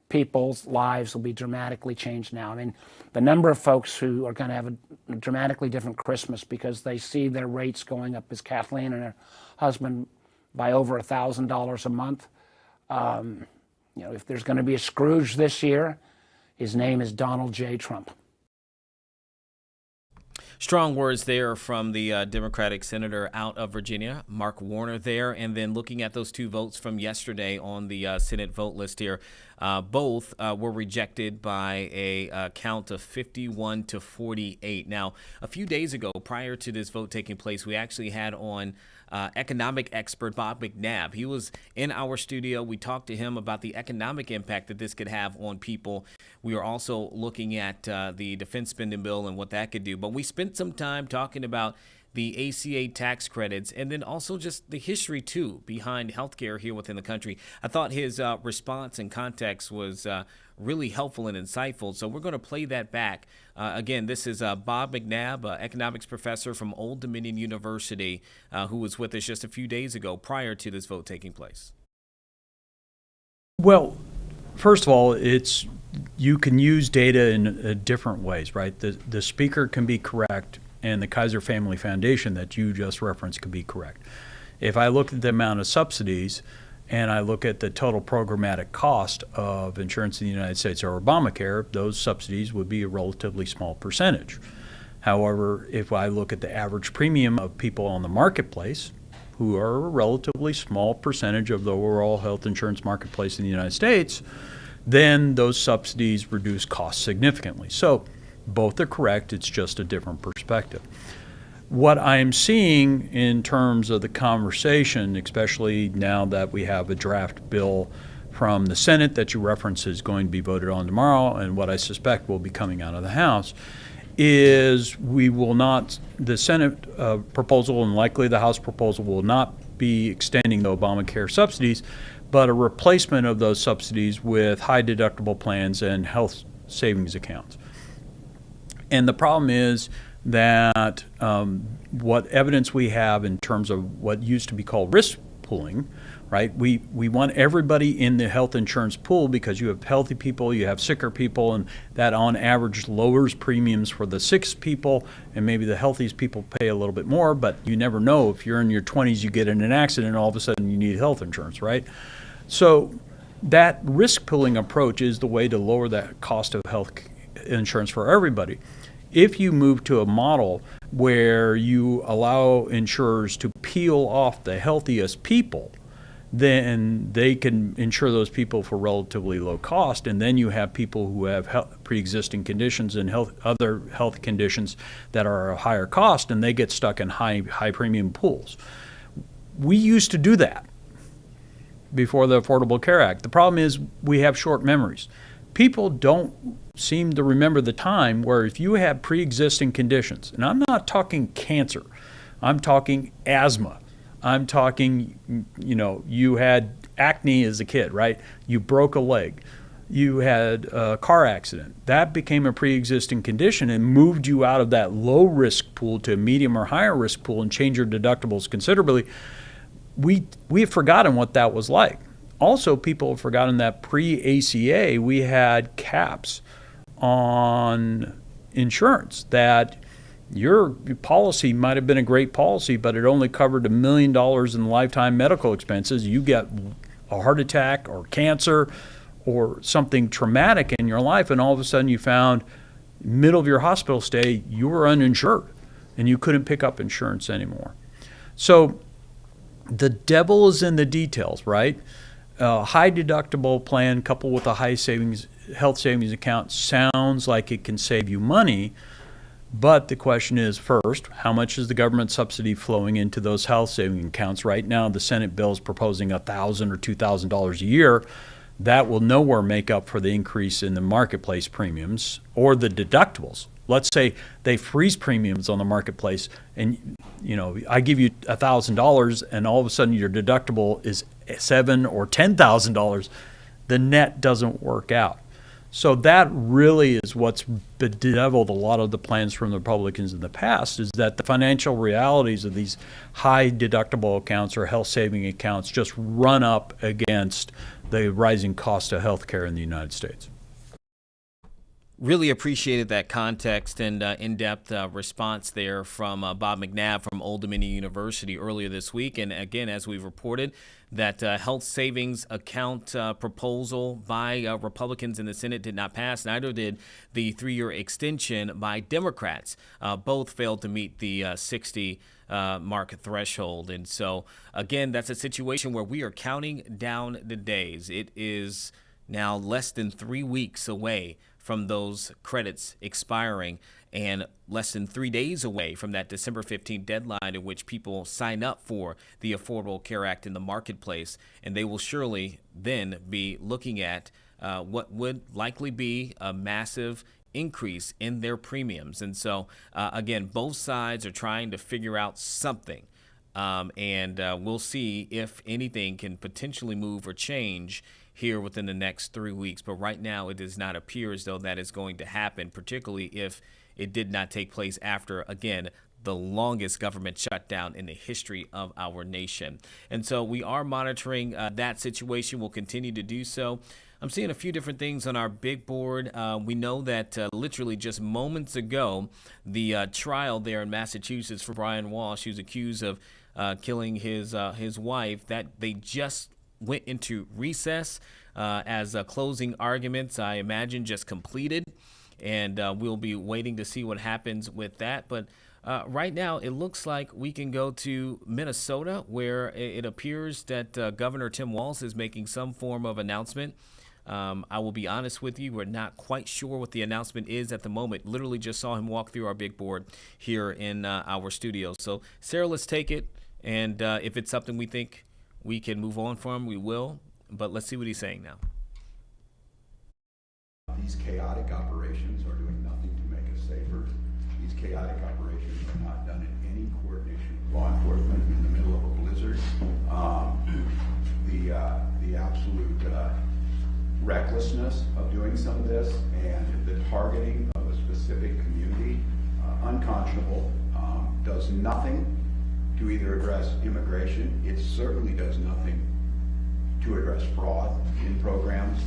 People's lives will be dramatically changed now. I mean, the number of folks who are going to have a dramatically different Christmas because they see their rates going up, as Kathleen and her husband, by over $1,000 a month. If there's going to be a Scrooge this year, his name is Donald J. Trump.
Strong words there from the Democratic senator out of Virginia, Mark Warner there. And then looking at those two votes from yesterday on the Senate vote list here, both were rejected by a count of 51 to 48. Now, a few days ago, prior to this vote taking place, we actually had on economic expert Bob McNabb. He was in our studio. We talked to him about the economic impact that this could have on people. We are also looking at the defense spending bill and what that could do. But we spent some time talking about the ACA tax credits, and then also just the history, too, behind healthcare here within the country. I thought his response and context was really helpful and insightful, so we're going to play that back. Again, this is Bob McNabb, economics professor from Old Dominion University, who was with us just a few days ago prior to this vote taking place.
Well, first of all, you can use data in different ways, right? The speaker can be correct, and the Kaiser Family Foundation that you just referenced could be correct. If I look at the amount of subsidies and I look at the total programmatic cost of insurance in the United States or Obamacare, those subsidies would be a relatively small percentage. However, if I look at the average premium of people on the marketplace, who are a relatively small percentage of the overall health insurance marketplace in the United States, then those subsidies reduce costs significantly. So both are correct, it's just a different perspective. What I'm seeing in terms of the conversation, especially now that we have a draft bill from the Senate that you reference is going to be voted on tomorrow, and what I suspect will be coming out of the House, is we will not, the Senate proposal and likely the House proposal will not be extending the Obamacare subsidies, but a replacement of those subsidies with high deductible plans and health savings accounts. And the problem is that what evidence we have in terms of what used to be called risk pooling, right? We want everybody in the health insurance pool because you have healthy people, you have sicker people, and that on average lowers premiums for the sick people, and maybe the healthiest people pay a little bit more, but you never know. If you're in your 20s, you get in an accident, and all of a sudden you need health insurance, right? So that risk pooling approach is the way to lower that cost of health insurance for everybody. If you move to a model where you allow insurers to peel off the healthiest people, then they can insure those people for relatively low cost, and then you have people who have pre-existing conditions and other health conditions that are a higher cost, and they get stuck in high premium pools. We used to do that before the Affordable Care Act. The problem is we have short memories. People don't seem to remember the time where if you have pre-existing conditions, and I'm not talking cancer, I'm talking asthma, I'm talking, you had acne as a kid, right? You broke a leg, you had a car accident. That became a pre-existing condition and moved you out of that low risk pool to a medium or higher risk pool and changed your deductibles considerably. We have forgotten what that was like. Also, people have forgotten that pre-ACA, we had caps on insurance, that your policy might have been a great policy, but it only covered $1 million in lifetime medical expenses. You get a heart attack or cancer or something traumatic in your life, and all of a sudden you found middle of your hospital stay, you were uninsured and you couldn't pick up insurance anymore. So the devil is in the details, right? High deductible plan coupled with a high health savings account sounds like it can save you money, but the question is, first, how much is the government subsidy flowing into those health savings accounts? Right now, the Senate bill is proposing $1,000 or $2,000 a year. That will nowhere make up for the increase in the marketplace premiums or the deductibles. Let's say they freeze premiums on the marketplace, and I give you $1,000, and all of a sudden your deductible is $7,000 or $10,000. The net doesn't work out. So that really is what's bedeviled a lot of the plans from the Republicans in the past, is that the financial realities of these high deductible accounts or health saving accounts just run up against the rising cost of health care in the United States.
Really appreciated that context and in-depth response there from Bob McNabb from Old Dominion University earlier this week. And again, as we've reported, that health savings account proposal by Republicans in the Senate did not pass. Neither did the 3-year extension by Democrats. Both failed to meet the 60 market threshold. And so, again, that's a situation where we are counting down the days. It is now less than 3 weeks away from those credits expiring, and less than 3 days away from that December 15th deadline in which people sign up for the Affordable Care Act in the marketplace. And they will surely then be looking at what would likely be a massive increase in their premiums. And so, again, both sides are trying to figure out something. And we'll see if anything can potentially move or change here within the next 3 weeks. But right now, it does not appear as though that is going to happen, particularly if it did not take place after, again, the longest government shutdown in the history of our nation. And so we are monitoring that situation. We'll continue to do so. I'm seeing a few different things on our big board. We know that literally just moments ago, the trial there in Massachusetts for Brian Walsh, who's accused of killing his wife, that they just went into recess as closing arguments, I imagine, just completed. And we'll be waiting to see what happens with that. But right now, it looks like we can go to Minnesota, where it appears that Governor Tim Walz is making some form of announcement I will be honest with you, we're not quite sure what the announcement is at the moment. Literally just saw him walk through our big board here in our studio. So, Sarah, let's take it. And if it's something we think we can move on from, we will. But let's see what he's saying now.
These chaotic operations are doing nothing to make us safer. These chaotic operations are not done in any coordination with law enforcement in the middle of a blizzard. The absolute recklessness of doing some of this and the targeting of a specific community, unconscionable, does nothing to either address immigration. It certainly does nothing to address fraud in programs.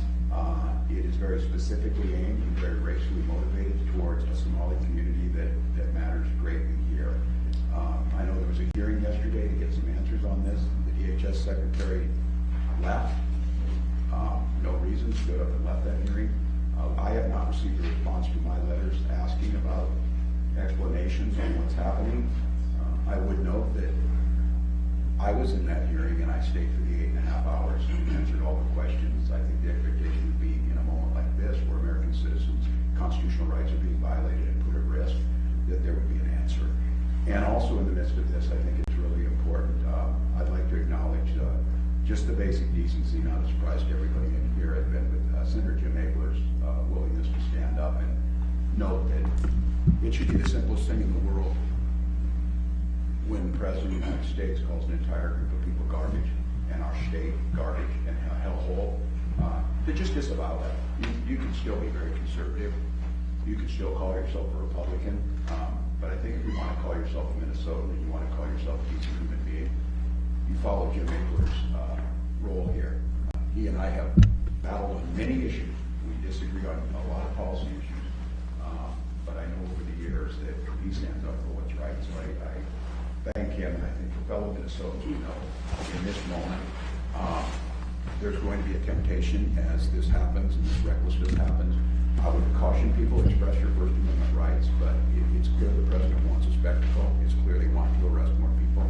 It is very specifically aimed and very racially motivated towards a Somali community that matters greatly here. I know there was a hearing yesterday to get some answers on this. The DHS secretary left. No reason, stood up and left that hearing. I have not received a response to my letters asking about explanations on what's happening. I would note that I was in that hearing and I stayed for the 8.5 hours and answered all the questions. I think the expectation would be in a moment like this where American citizens' constitutional rights are being violated and put at risk, that there would be an answer. And also in the midst of this, I think it's really important. I'd like to acknowledge just the basic decency, not a surprise to everybody in here. I've been with Senator Jim Abler's willingness to stand up and note that it should be the simplest thing in the world when the President of the United States calls an entire group of people garbage and our state garbage and hellhole, to just disavow that. You can still be very conservative. You can still call yourself a Republican. But I think if you want to call yourself a Minnesotan and you want to call yourself a decent human being, you follow Jim Abler's role here. He and I have battled on many issues. We disagree on a lot of policy issues. But I know over the years that he stands up for what's right. So I thank him, and I think for fellow Minnesotans, we know in this moment, there's going to be a temptation as this happens and this recklessness happens. I would caution people, express your First Amendment rights, but it's clear the president wants a spectacle. It's clear they want to arrest more people.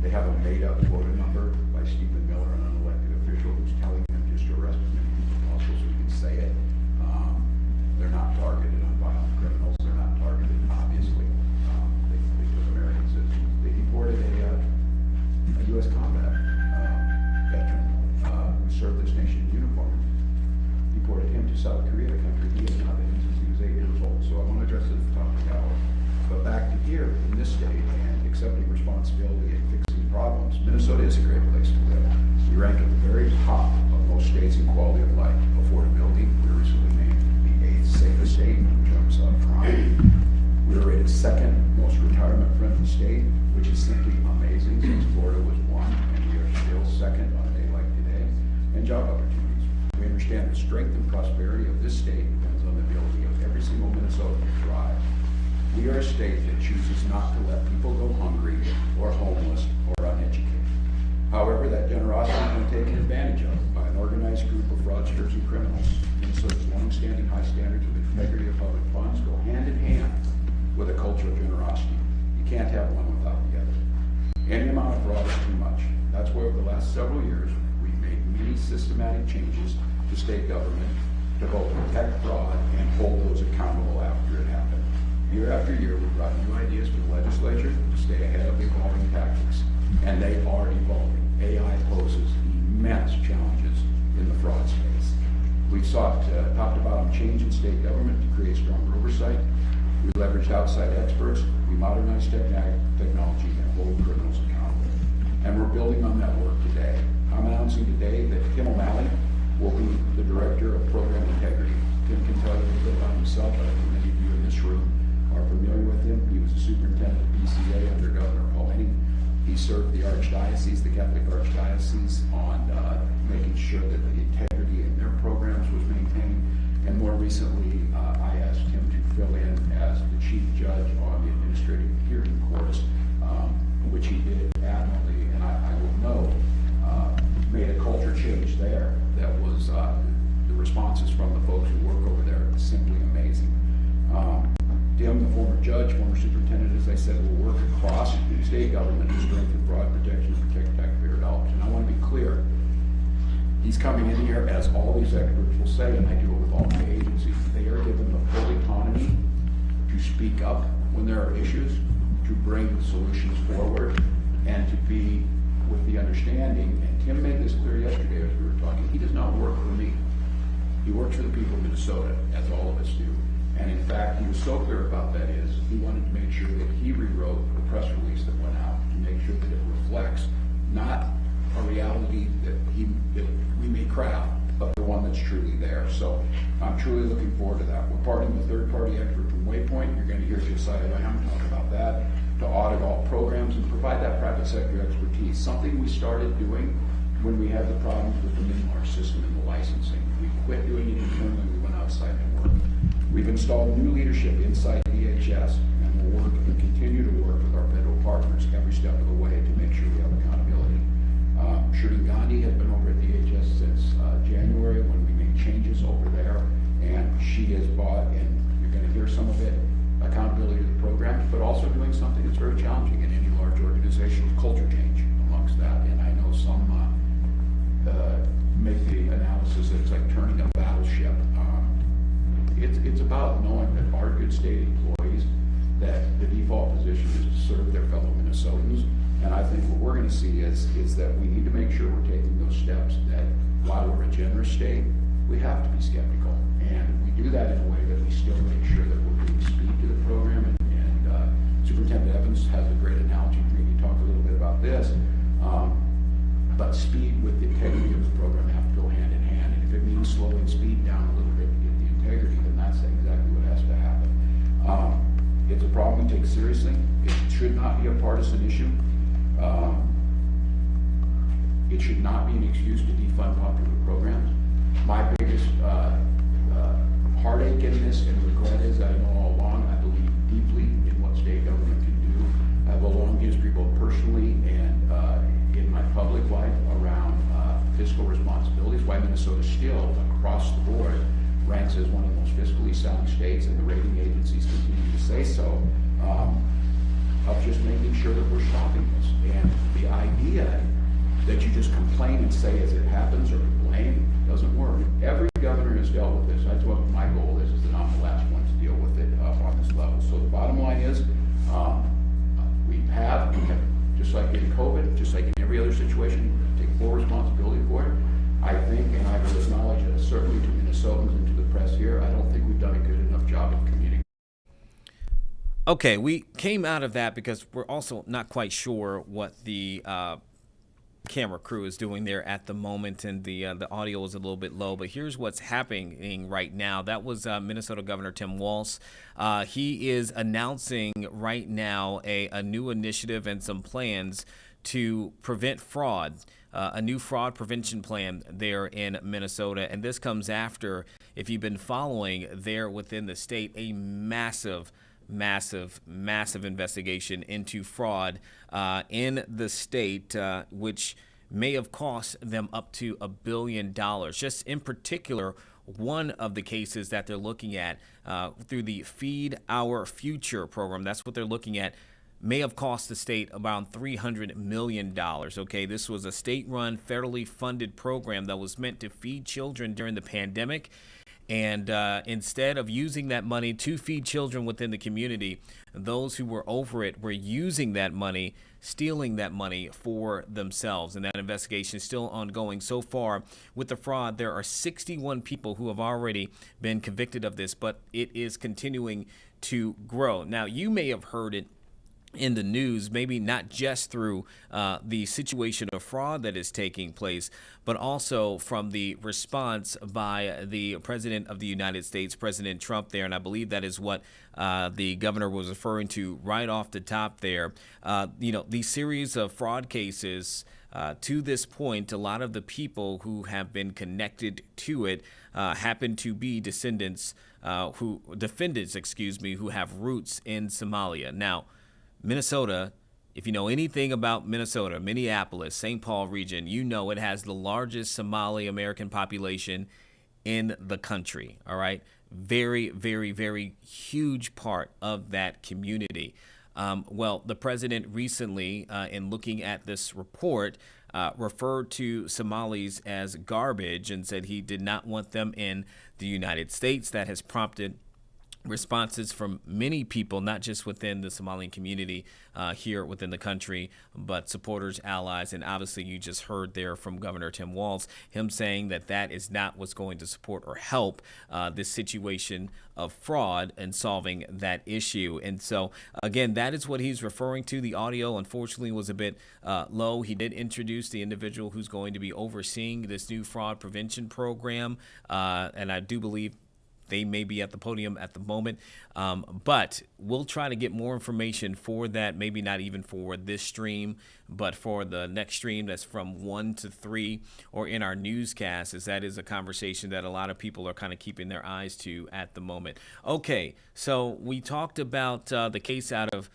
They have a made-up quota number by Stephen Miller, an unelected official, who's telling them just to arrest as many people as possible so he can say it. They're not targeted on violent criminals. They're not targeted, obviously. They took American citizens. They deported a U.S. combat veteran who served this nation in uniform. Deported him to South Korea, a country he has not been in since he was 8 years old. So I want to address this at the top of the hour. But back to here, in this state, and accepting responsibility and fixing problems, Minnesota is a great place to live. We rank at the very top of most states in quality of life. Affordability, we were recently named the 8th safest state in terms of crime. We were rated 2nd most retirement-friendly state, which is simply amazing since Florida was 1, and we are still 2nd on a day like today. And job opportunities. We understand the strength and prosperity of this state depends on the ability of every single Minnesotan to thrive. We are a state that chooses not to let people go hungry or homeless or uneducated. However, that generosity has been taken advantage of by an organized group of fraudsters and criminals. Minnesota's long-standing high standards of integrity of public funds go hand in hand with a culture of generosity. You can't have one without the other. Any amount of fraud is too much. That's why over the last several years, we've made many systematic changes to state government to both protect fraud and hold those accountable after it happened. Year after year, we've brought new ideas to the legislature to stay ahead of evolving tactics, and they are evolving. AI poses immense challenges in the fraud space. We've talked about change in state government to create stronger oversight. We leveraged outside experts. We modernized technology and hold criminals accountable. And we're building on that work today. I'm announcing today that Tim O'Malley will be the Director of Program Integrity. Tim can tell you a little bit about himself. I think many of you in this room are familiar with him. He was the superintendent of BCA under Governor Paulini. He served the Archdiocese, the Catholic Archdiocese, on making sure that the integrity in their programs was maintained. And more recently, I asked him to fill in as the chief judge on the administrative hearing courts, which he did admirably. And I will note, made a culture change there that was the responses from the folks who work over there are simply amazing. Tim, the former judge, former superintendent, as I said, will work across state government to strengthen fraud protection and protect taxpayer dollars. And I want to be clear, He's coming in here, as all these experts will say, and I do it with all my agencies, they are given the full autonomy to speak up when there are issues, to bring solutions forward, and to be with the understanding, and Tim made this clear yesterday as we were talking, he does not work for me. He works for the people of Minnesota, as all of us do. And in fact, he was so clear about that is, he wanted to make sure that he rewrote the press release that went out to make sure that it reflects not a reality that we may craft, but the one that's truly there. So I'm truly looking forward to that. We're partnering with third-party expert from Waypoint. You're going to hear Josiah Lamb talk about that, to audit all programs and provide that private sector expertise. Something we started doing when we had the problems with the MinMar system and the licensing. We quit doing it internally, we went outside to work. We've installed new leadership inside DHS, and we'll work and continue to work with our federal partners every step of the way to make sure we have accountability. Shruti Gandhi has been over at DHS since January when we made changes over there, and she has bought, and you're going to hear some of it, accountability to the programs, but also doing something that's very challenging in any large organization, culture change amongst that. And I know some make the analysis that it's like turning a battleship. It's about knowing that our good state employees, that the default position is to serve their fellow Minnesotans. And I think what we're going to see is that we need to make sure we're taking those steps, that while we're a generous state, we have to be skeptical. And we do that in a way that we still make sure that we're bringing speed to the program. And Superintendent Evans has a great analogy for me to talk a little bit about this. But speed with the integrity of the program have to go hand in hand. And if it means slowing speed down a little bit to get the integrity, then that's exactly what has to happen. It's a problem we take seriously. It should not be a partisan issue. It should not be an excuse to defund popular programs. My biggest heartache in this and regret is that I know all along I believe deeply in what state government can do. I have a long history both personally and in my public life around fiscal responsibilities, why Minnesota still, across the board, ranks as one of the most fiscally sound states, and the rating agencies continue to say so, of just making sure that we're stopping this. And the idea that you just complain and say as it happens or blame doesn't work. Every governor has dealt with this. That's what my goal is that I'm the last one to deal with it on this level. So the bottom line is, we have, just like in COVID, just like in every other situation, take full responsibility for it. I think, and I will acknowledge it, certainly to Minnesotans and to the press here, I don't think we've done a good enough job of communicating.
Okay, we came out of that because we're also not quite sure what the camera crew is doing there at the moment, and the audio is a little bit low. But here's what's happening right now. That was Minnesota Governor Tim Walz. He is announcing right now a new initiative and some plans to prevent fraud, a new fraud prevention plan there in Minnesota. And this comes after, if you've been following there within the state, a massive investigation into fraud in the state, which may have cost them up to $1 billion. Just in particular, one of the cases that they're looking at through the Feed Our Future program, that's what they're looking at, may have cost the state around $300 million. Okay, this was a state-run, federally funded program that was meant to feed children during the pandemic. And instead of using that money to feed children within the community, those who were over it were using that money, stealing that money for themselves. And that investigation is still ongoing. So far, with the fraud, there are 61 people who have already been convicted of this, but it is continuing to grow. Now, you may have heard it in the news, maybe not just through the situation of fraud that is taking place, but also from the response by the President of the United States, President Trump there. And I believe that is what the governor was referring to right off the top there. The series of fraud cases to this point, a lot of the people who have been connected to it happen to be defendants, who have roots in Somalia. Now, Minnesota, if you know anything about Minnesota, Minneapolis, St. Paul region, you know it has the largest Somali American population in the country. All right. Very, very, very huge part of that community. Well, the president recently, in looking at this report, referred to Somalis as garbage and said he did not want them in the United States. That has prompted responses from many people, not just within the Somalian community here within the country, but supporters, allies, and obviously you just heard there from Governor Tim Walz, him saying that that is not what's going to support or help this situation of fraud and solving that issue. And so, again, that is what he's referring to. The audio, unfortunately, was a bit low. He did introduce the individual who's going to be overseeing this new fraud prevention program, and I do believe they may be at the podium at the moment, but we'll try to get more information for that, maybe not even for this stream, but for the next stream that's from 1 to 3 or in our newscast, as that is a conversation that a lot of people are kind of keeping their eyes to at the moment. Okay, so we talked about the case out of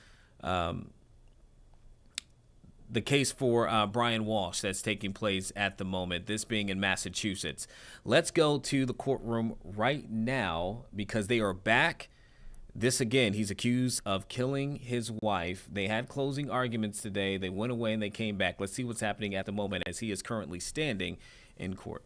the case for Brian Walsh that's taking place at the moment, this being in Massachusetts. Let's go to the courtroom right now because they are back. This, again, he's accused of killing his wife. They had closing arguments today. They went away and they came back. Let's see what's happening at the moment as he is currently standing in court.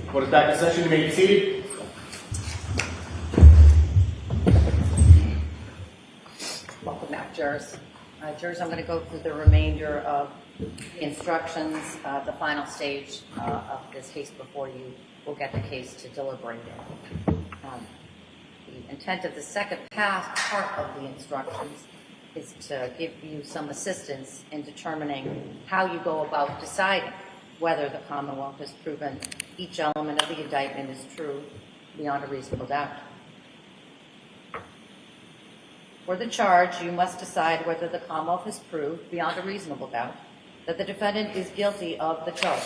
Court is back in session. You may be seated.
Welcome back, jurors. Jurors, I'm going to go through the remainder of the instructions. The final stage of this case before you will get the case to deliberate. The intent of the second part of the instructions is to give you some assistance in determining how you go about deciding whether the Commonwealth has proven each element of the indictment is true beyond a reasonable doubt. For the charge, you must decide whether the Commonwealth has proved beyond a reasonable doubt that the defendant is guilty of the charge.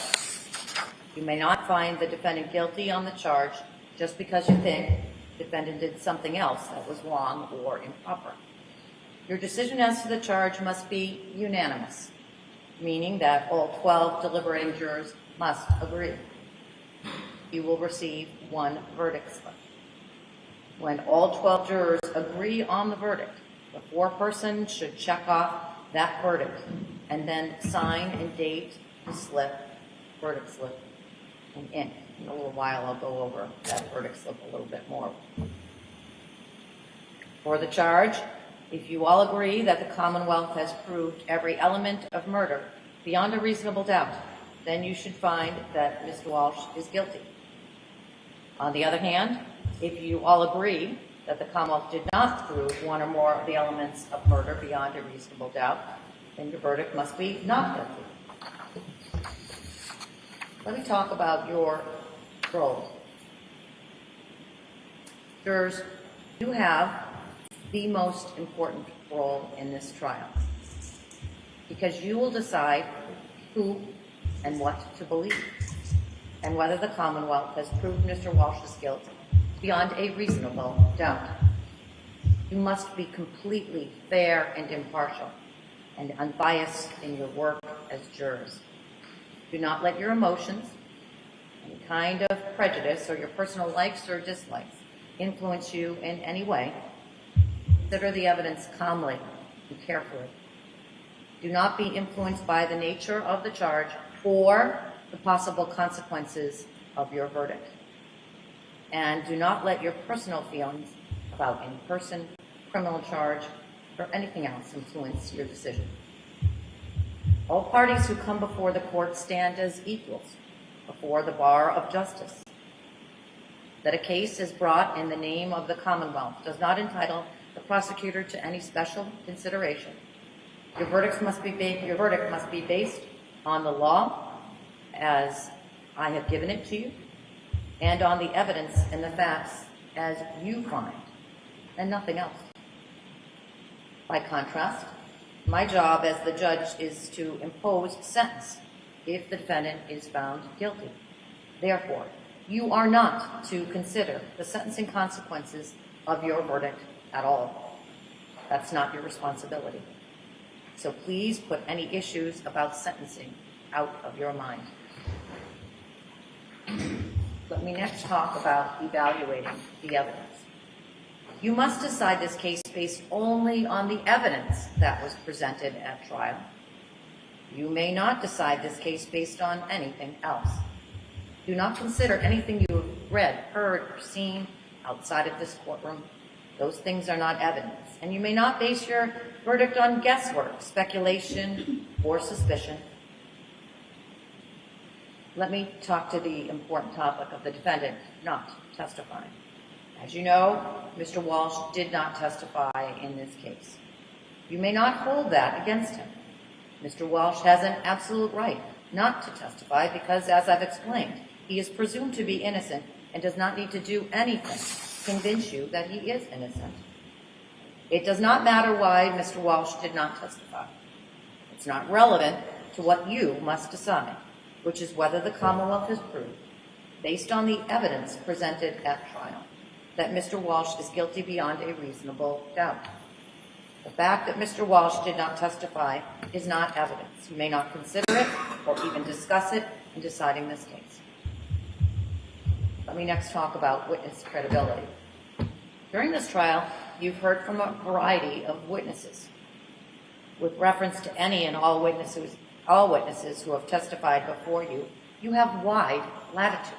You may not find the defendant guilty on the charge just because you think the defendant did something else that was wrong or improper. Your decision as to the charge must be unanimous, meaning that all 12 deliberating jurors must agree. You will receive one verdict slip. When all 12 jurors agree on the verdict, the foreperson should check off that verdict and then sign and date the verdict slip in ink. In a little while, I'll go over that verdict slip a little bit more. For the charge, if you all agree that the Commonwealth has proved every element of murder beyond a reasonable doubt, then you should find that Mr. Walsh is guilty. On the other hand, if you all agree that the Commonwealth did not prove one or more of the elements of murder beyond a reasonable doubt, then your verdict must be not guilty. Let me talk about your role. Jurors, you have the most important role in this trial because you will decide who and what to believe and whether the Commonwealth has proved Mr. Walsh's guilt beyond a reasonable doubt. You must be completely fair and impartial and unbiased in your work as jurors. Do not let your emotions, any kind of prejudice, or your personal likes or dislikes influence you in any way. Consider the evidence calmly and carefully. Do not be influenced by the nature of the charge or the possible consequences of your verdict. And do not let your personal feelings about any person, criminal charge, or anything else influence your decision. All parties who come before the court stand as equals before the bar of justice. That a case is brought in the name of the Commonwealth does not entitle the prosecutor to any special consideration. Your verdict must be based on the law as I have given it to you, and on the evidence and the facts as you find, and nothing else. By contrast, my job as the judge is to impose sentence if the defendant is found guilty. Therefore, you are not to consider the sentencing consequences of your verdict at all. That's not your responsibility. So please put any issues about sentencing out of your mind. Let me next talk about evaluating the evidence. You must decide this case based only on the evidence that was presented at trial. You may not decide this case based on anything else. Do not consider anything you have read, heard, or seen outside of this courtroom. Those things are not evidence, and you may not base your verdict on guesswork, speculation, or suspicion. Let me talk to the important topic of the defendant not testifying. As you know, Mr. Walsh did not testify in this case. You may not hold that against him. Mr. Walsh has an absolute right not to testify because, as I've explained, he is presumed to be innocent and does not need to do anything to convince you that he is innocent. It does not matter why Mr. Walsh did not testify. It's not relevant to what you must decide, which is whether the Commonwealth has proved, based on the evidence presented at trial, that Mr. Walsh is guilty beyond a reasonable doubt. The fact that Mr. Walsh did not testify is not evidence. You may not consider it or even discuss it in deciding this case. Let me next talk about witness credibility. During this trial, you've heard from a variety of witnesses. With reference to any and all witnesses who have testified before you, you have wide latitude.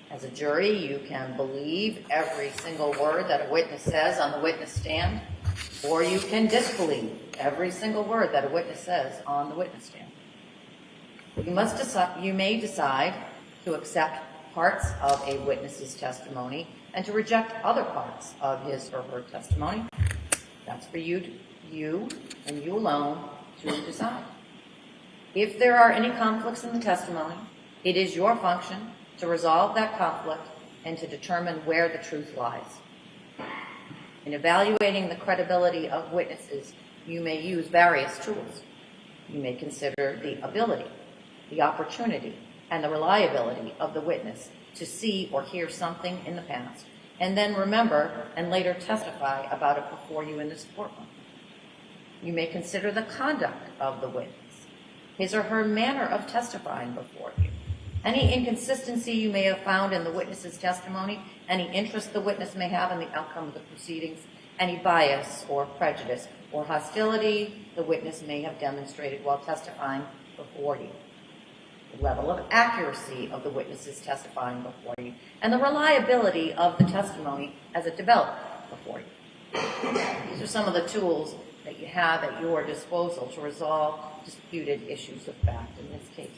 As a jury, you can believe every single word that a witness says on the witness stand, or you can disbelieve every single word that a witness says on the witness stand. You may decide to accept parts of a witness's testimony and to reject other parts of his or her testimony. That's for you and you alone to decide. If there are any conflicts in the testimony, it is your function to resolve that conflict and to determine where the truth lies. In evaluating the credibility of witnesses, you may use various tools. You may consider the ability, the opportunity, and the reliability of the witness to see or hear something in the past, and then remember and later testify about it before you in this courtroom. You may consider the conduct of the witness, his or her manner of testifying before you, any inconsistency you may have found in the witness's testimony, any interest the witness may have in the outcome of the proceedings, any bias or prejudice or hostility the witness may have demonstrated while testifying before you, the level of accuracy of the witnesses testifying before you, and the reliability of the testimony as it developed before you. These are some of the tools that you have at your disposal to resolve disputed issues of fact in this case.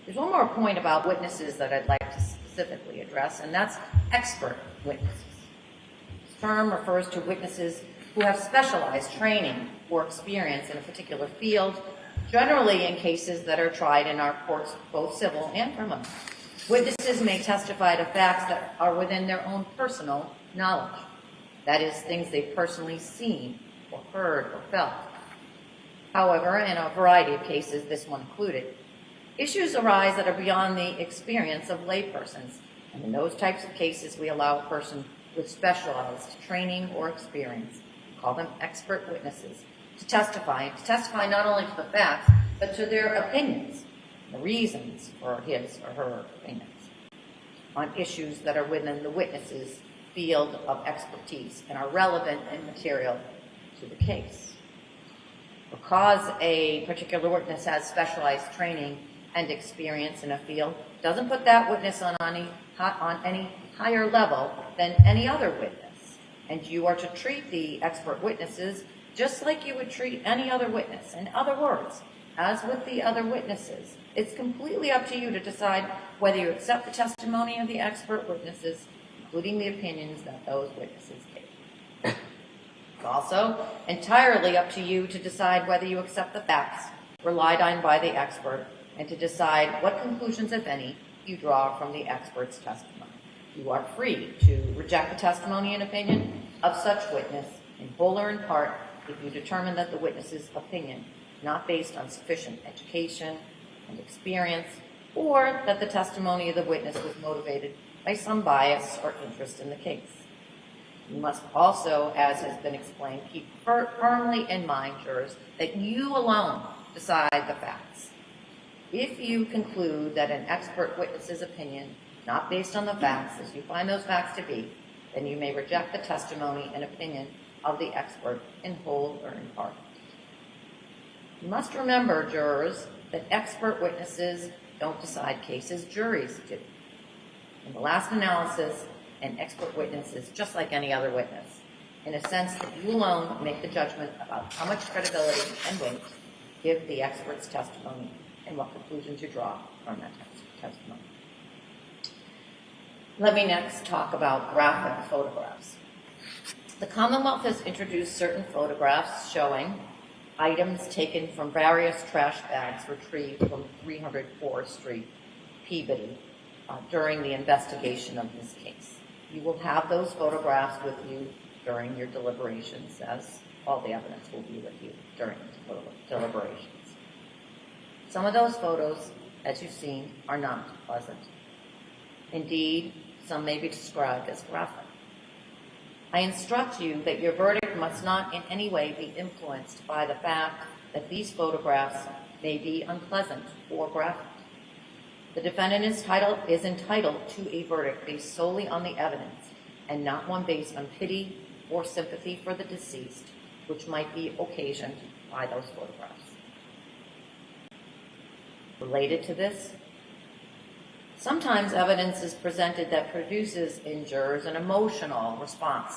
There's one more point about witnesses that I'd like to specifically address, and that's expert witnesses. This term refers to witnesses who have specialized training or experience in a particular field, generally in cases that are tried in our courts, both civil and criminal. Witnesses may testify to facts that are within their own personal knowledge. That is, things they've personally seen or heard or felt. However, in a variety of cases, this one included, issues arise that are beyond the experience of laypersons, and in those types of cases, we allow a person with specialized training or experience, call them expert witnesses, to testify not only to the facts, but to their opinions, the reasons for his or her opinions, on issues that are within the witness's field of expertise and are relevant and material to the case. Because a particular witness has specialized training and experience in a field doesn't put that witness on any higher level than any other witness. And you are to treat the expert witnesses just like you would treat any other witness. In other words, as with the other witnesses, it's completely up to you to decide whether you accept the testimony of the expert witnesses, including the opinions that those witnesses gave. It's also entirely up to you to decide whether you accept the facts relied on by the expert and to decide what conclusions, if any, you draw from the expert's testimony. You are free to reject the testimony and opinion of such witness in whole or in part if you determine that the witness's opinion is not based on sufficient education and experience, or that the testimony of the witness was motivated by some bias or interest in the case. You must also, as has been explained, keep firmly in mind, jurors, that you alone decide the facts. If you conclude that an expert witness's opinion, not based on the facts as you find those facts to be, then you may reject the testimony and opinion of the expert in whole or in part. You must remember, jurors, that expert witnesses don't decide cases, juries do. In the last analysis, an expert witness is just like any other witness, in a sense that you alone make the judgment about how much credibility and weight give the expert's testimony and what conclusions you draw from that testimony. Let me next talk about graphic photographs. The Commonwealth has introduced certain photographs showing items taken from various trash bags retrieved from 300 Forest Street, Peabody, during the investigation of this case. You will have those photographs with you during your deliberations, as all the evidence will be with you during the deliberations. Some of those photos, as you've seen, are not pleasant. Indeed, some may be described as graphic. I instruct you that your verdict must not in any way be influenced by the fact that these photographs may be unpleasant or graphic. The defendant is entitled to a verdict based solely on the evidence and not one based on pity or sympathy for the deceased, which might be occasioned by those photographs. Related to this, sometimes evidence is presented that produces in jurors an emotional response.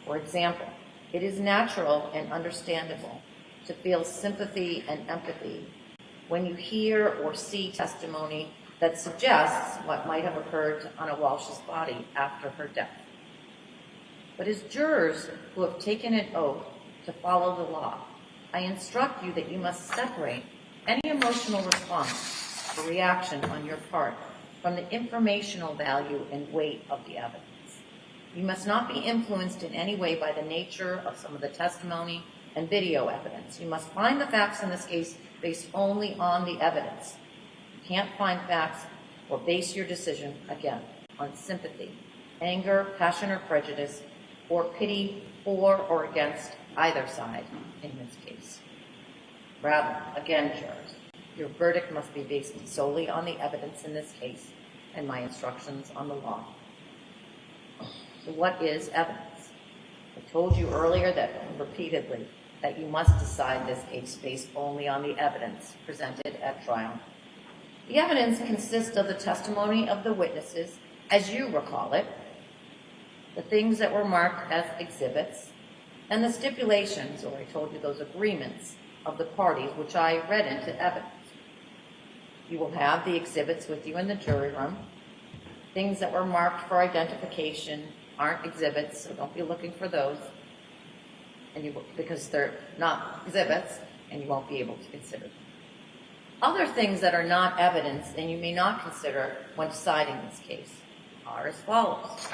For example, it is natural and understandable to feel sympathy and empathy when you hear or see testimony that suggests what might have occurred to Anna Walsh's body after her death. But as jurors who have taken an oath to follow the law, I instruct you that you must separate any emotional response or reaction on your part from the informational value and weight of the evidence. You must not be influenced in any way by the nature of some of the testimony and video evidence. You must find the facts in this case based only on the evidence. You can't find facts or base your decision, again, on sympathy, anger, passion or prejudice, or pity for or against either side in this case. Rather, again, jurors, your verdict must be based solely on the evidence in this case and my instructions on the law. So what is evidence? I told you earlier that repeatedly that you must decide this case based only on the evidence presented at trial. The evidence consists of the testimony of the witnesses, as you recall it, the things that were marked as exhibits, and the stipulations, or I told you those agreements, of the parties, which I read into evidence. You will have the exhibits with you in the jury room. Things that were marked for identification aren't exhibits, so don't be looking for those, because they're not exhibits, and you won't be able to consider them. Other things that are not evidence and you may not consider when deciding this case are as follows.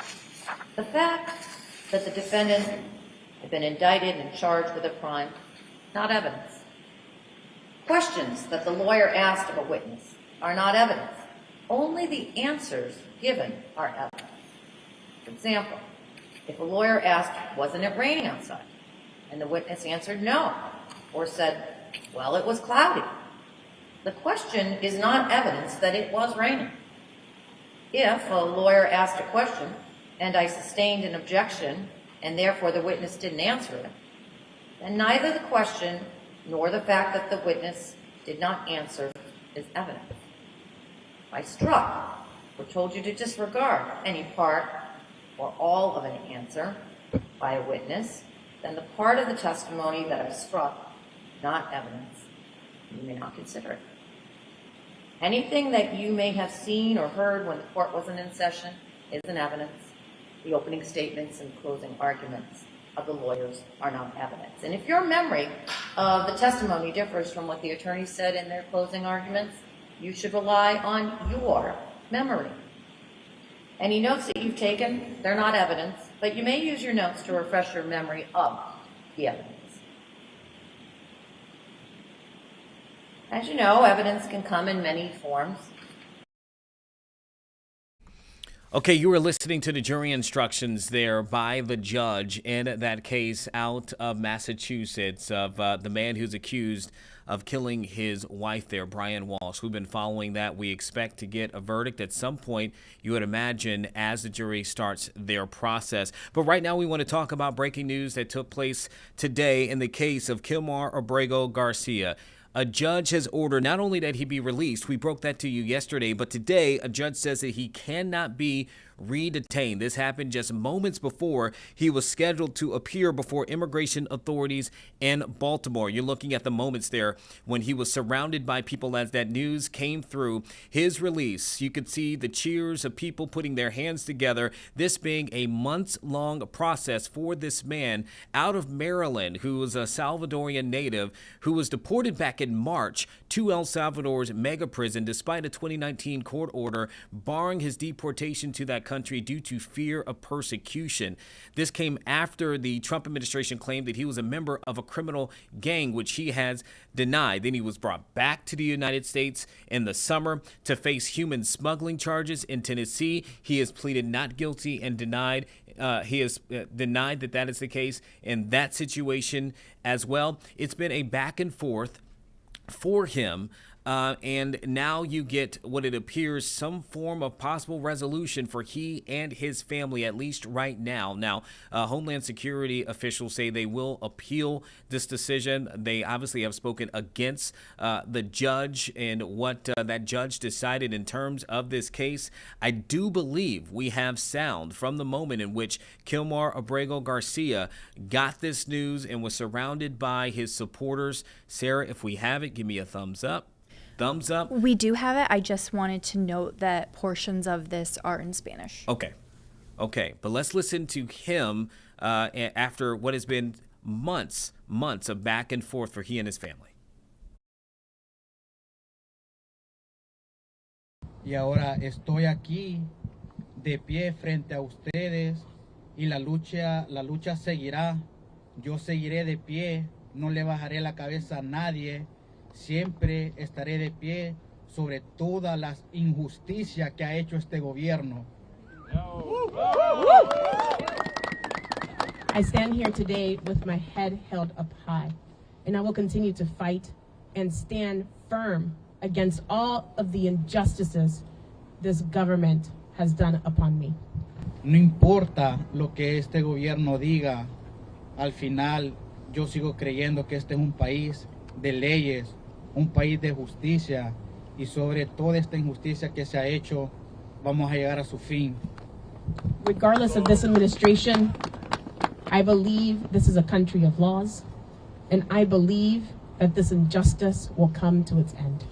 The fact that the defendant had been indicted and charged with a crime, not evidence. Questions that the lawyer asked of a witness are not evidence. Only the answers given are evidence. For example, if a lawyer asked, wasn't it raining outside? And the witness answered no, or said, well, it was cloudy. The question is not evidence that it was raining. If a lawyer asked a question and I sustained an objection and therefore the witness didn't answer it, then neither the question nor the fact that the witness did not answer is evidence. If I struck or told you to disregard any part or all of an answer by a witness, then the part of the testimony that I struck, not evidence, you may not consider it. Anything that you may have seen or heard when the court wasn't in session isn't evidence. The opening statements and closing arguments of the lawyers are not evidence. And if your memory of the testimony differs from what the attorneys said in their closing arguments, you should rely on your memory. Any notes that you've taken, they're not evidence, but you may use your notes to refresh your memory of the evidence. As you know, evidence can come in many forms.
Okay, you were listening to the jury instructions there by the judge in that case out of Massachusetts of the man who's accused of killing his wife there, Brian Walsh. We've been following that. We expect to get a verdict at some point, you would imagine, as the jury starts their process. But right now we want to talk about breaking news that took place today in the case of Kilmar Abrego Garcia. A judge has ordered not only that he be released, we broke that to you yesterday, but today a judge says that he cannot be re-detained. This happened just moments before he was scheduled to appear before immigration authorities in Baltimore. You're looking at the moments there when he was surrounded by people as that news came through. His release, you could see the cheers of people putting their hands together, this being a months-long process for this man out of Maryland who was a Salvadorian native who was deported back in March to El Salvador's mega prison despite a 2019 court order barring his deportation to that country due to fear of persecution. This came after the Trump administration claimed that he was a member of a criminal gang, which he has denied. Then he was brought back to the United States in the summer to face human smuggling charges in Tennessee. He has pleaded not guilty and denied denied that is the case in that situation as well. It's been a back and forth for him. And now you get what it appears some form of possible resolution for he and his family, at least right now. Now, Homeland Security officials say they will appeal this decision. They obviously have spoken against the judge and what that judge decided in terms of this case. I do believe we have sound from the moment in which Kilmar Abrego Garcia got this news and was surrounded by his supporters. Sarah, if we have it, give me a thumbs up. Thumbs up.
We do have it. I just wanted to note that portions of this are in Spanish.
Okay. But let's listen to him after what has been months of back and forth for he and his family.
Y ahora estoy aquí de pie frente a ustedes y la lucha seguirá. Yo seguiré de pie, no le bajaré la cabeza a nadie. Siempre estaré de pie sobre todas las injusticias que ha hecho este gobierno.
I stand here today with my head held up high, and I will continue to fight and stand firm against all of the injustices this government has done upon me.
No importa lo que este gobierno diga, al final yo sigo creyendo que este es un país de leyes, un país de justicia, y sobre toda esta injusticia que se ha hecho, vamos a llegar a su fin.
Regardless of this administration, I believe this is a country of laws, and I believe that this injustice will come to its end.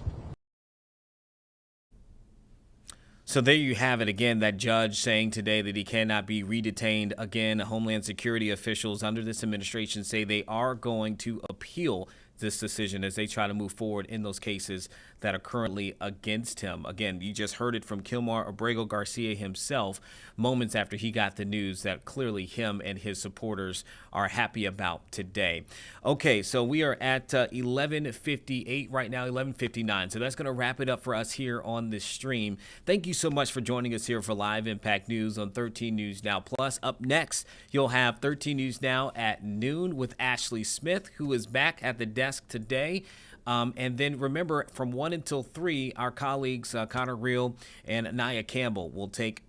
So there you have it again, that judge saying today that he cannot be re-detained. Again, Homeland Security officials under this administration say they are going to appeal this decision as they try to move forward in those cases that are currently against him. Again, you just heard it from Kilmar Abrego Garcia himself moments after he got the news that clearly him and his supporters are happy about today. Okay, so we are at 11:58 right now, 11:59. So that's going to wrap it up for us here on this stream. Thank you so much for joining us here for Live Impact News on 13 News Now Plus. Up next, you'll have 13 News Now at noon with Ashley Smith, who is back at the desk today. And then remember, from 1 until 3, our colleagues Connor Reel and Naya Campbell will take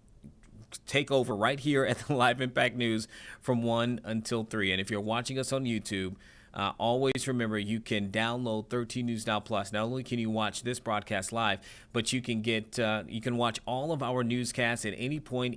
over right here at the Live Impact News from 1 until 3. And if you're watching us on YouTube, always remember you can download 13 News Now Plus. Not only can you watch this broadcast live, but you can watch all of our newscasts at any point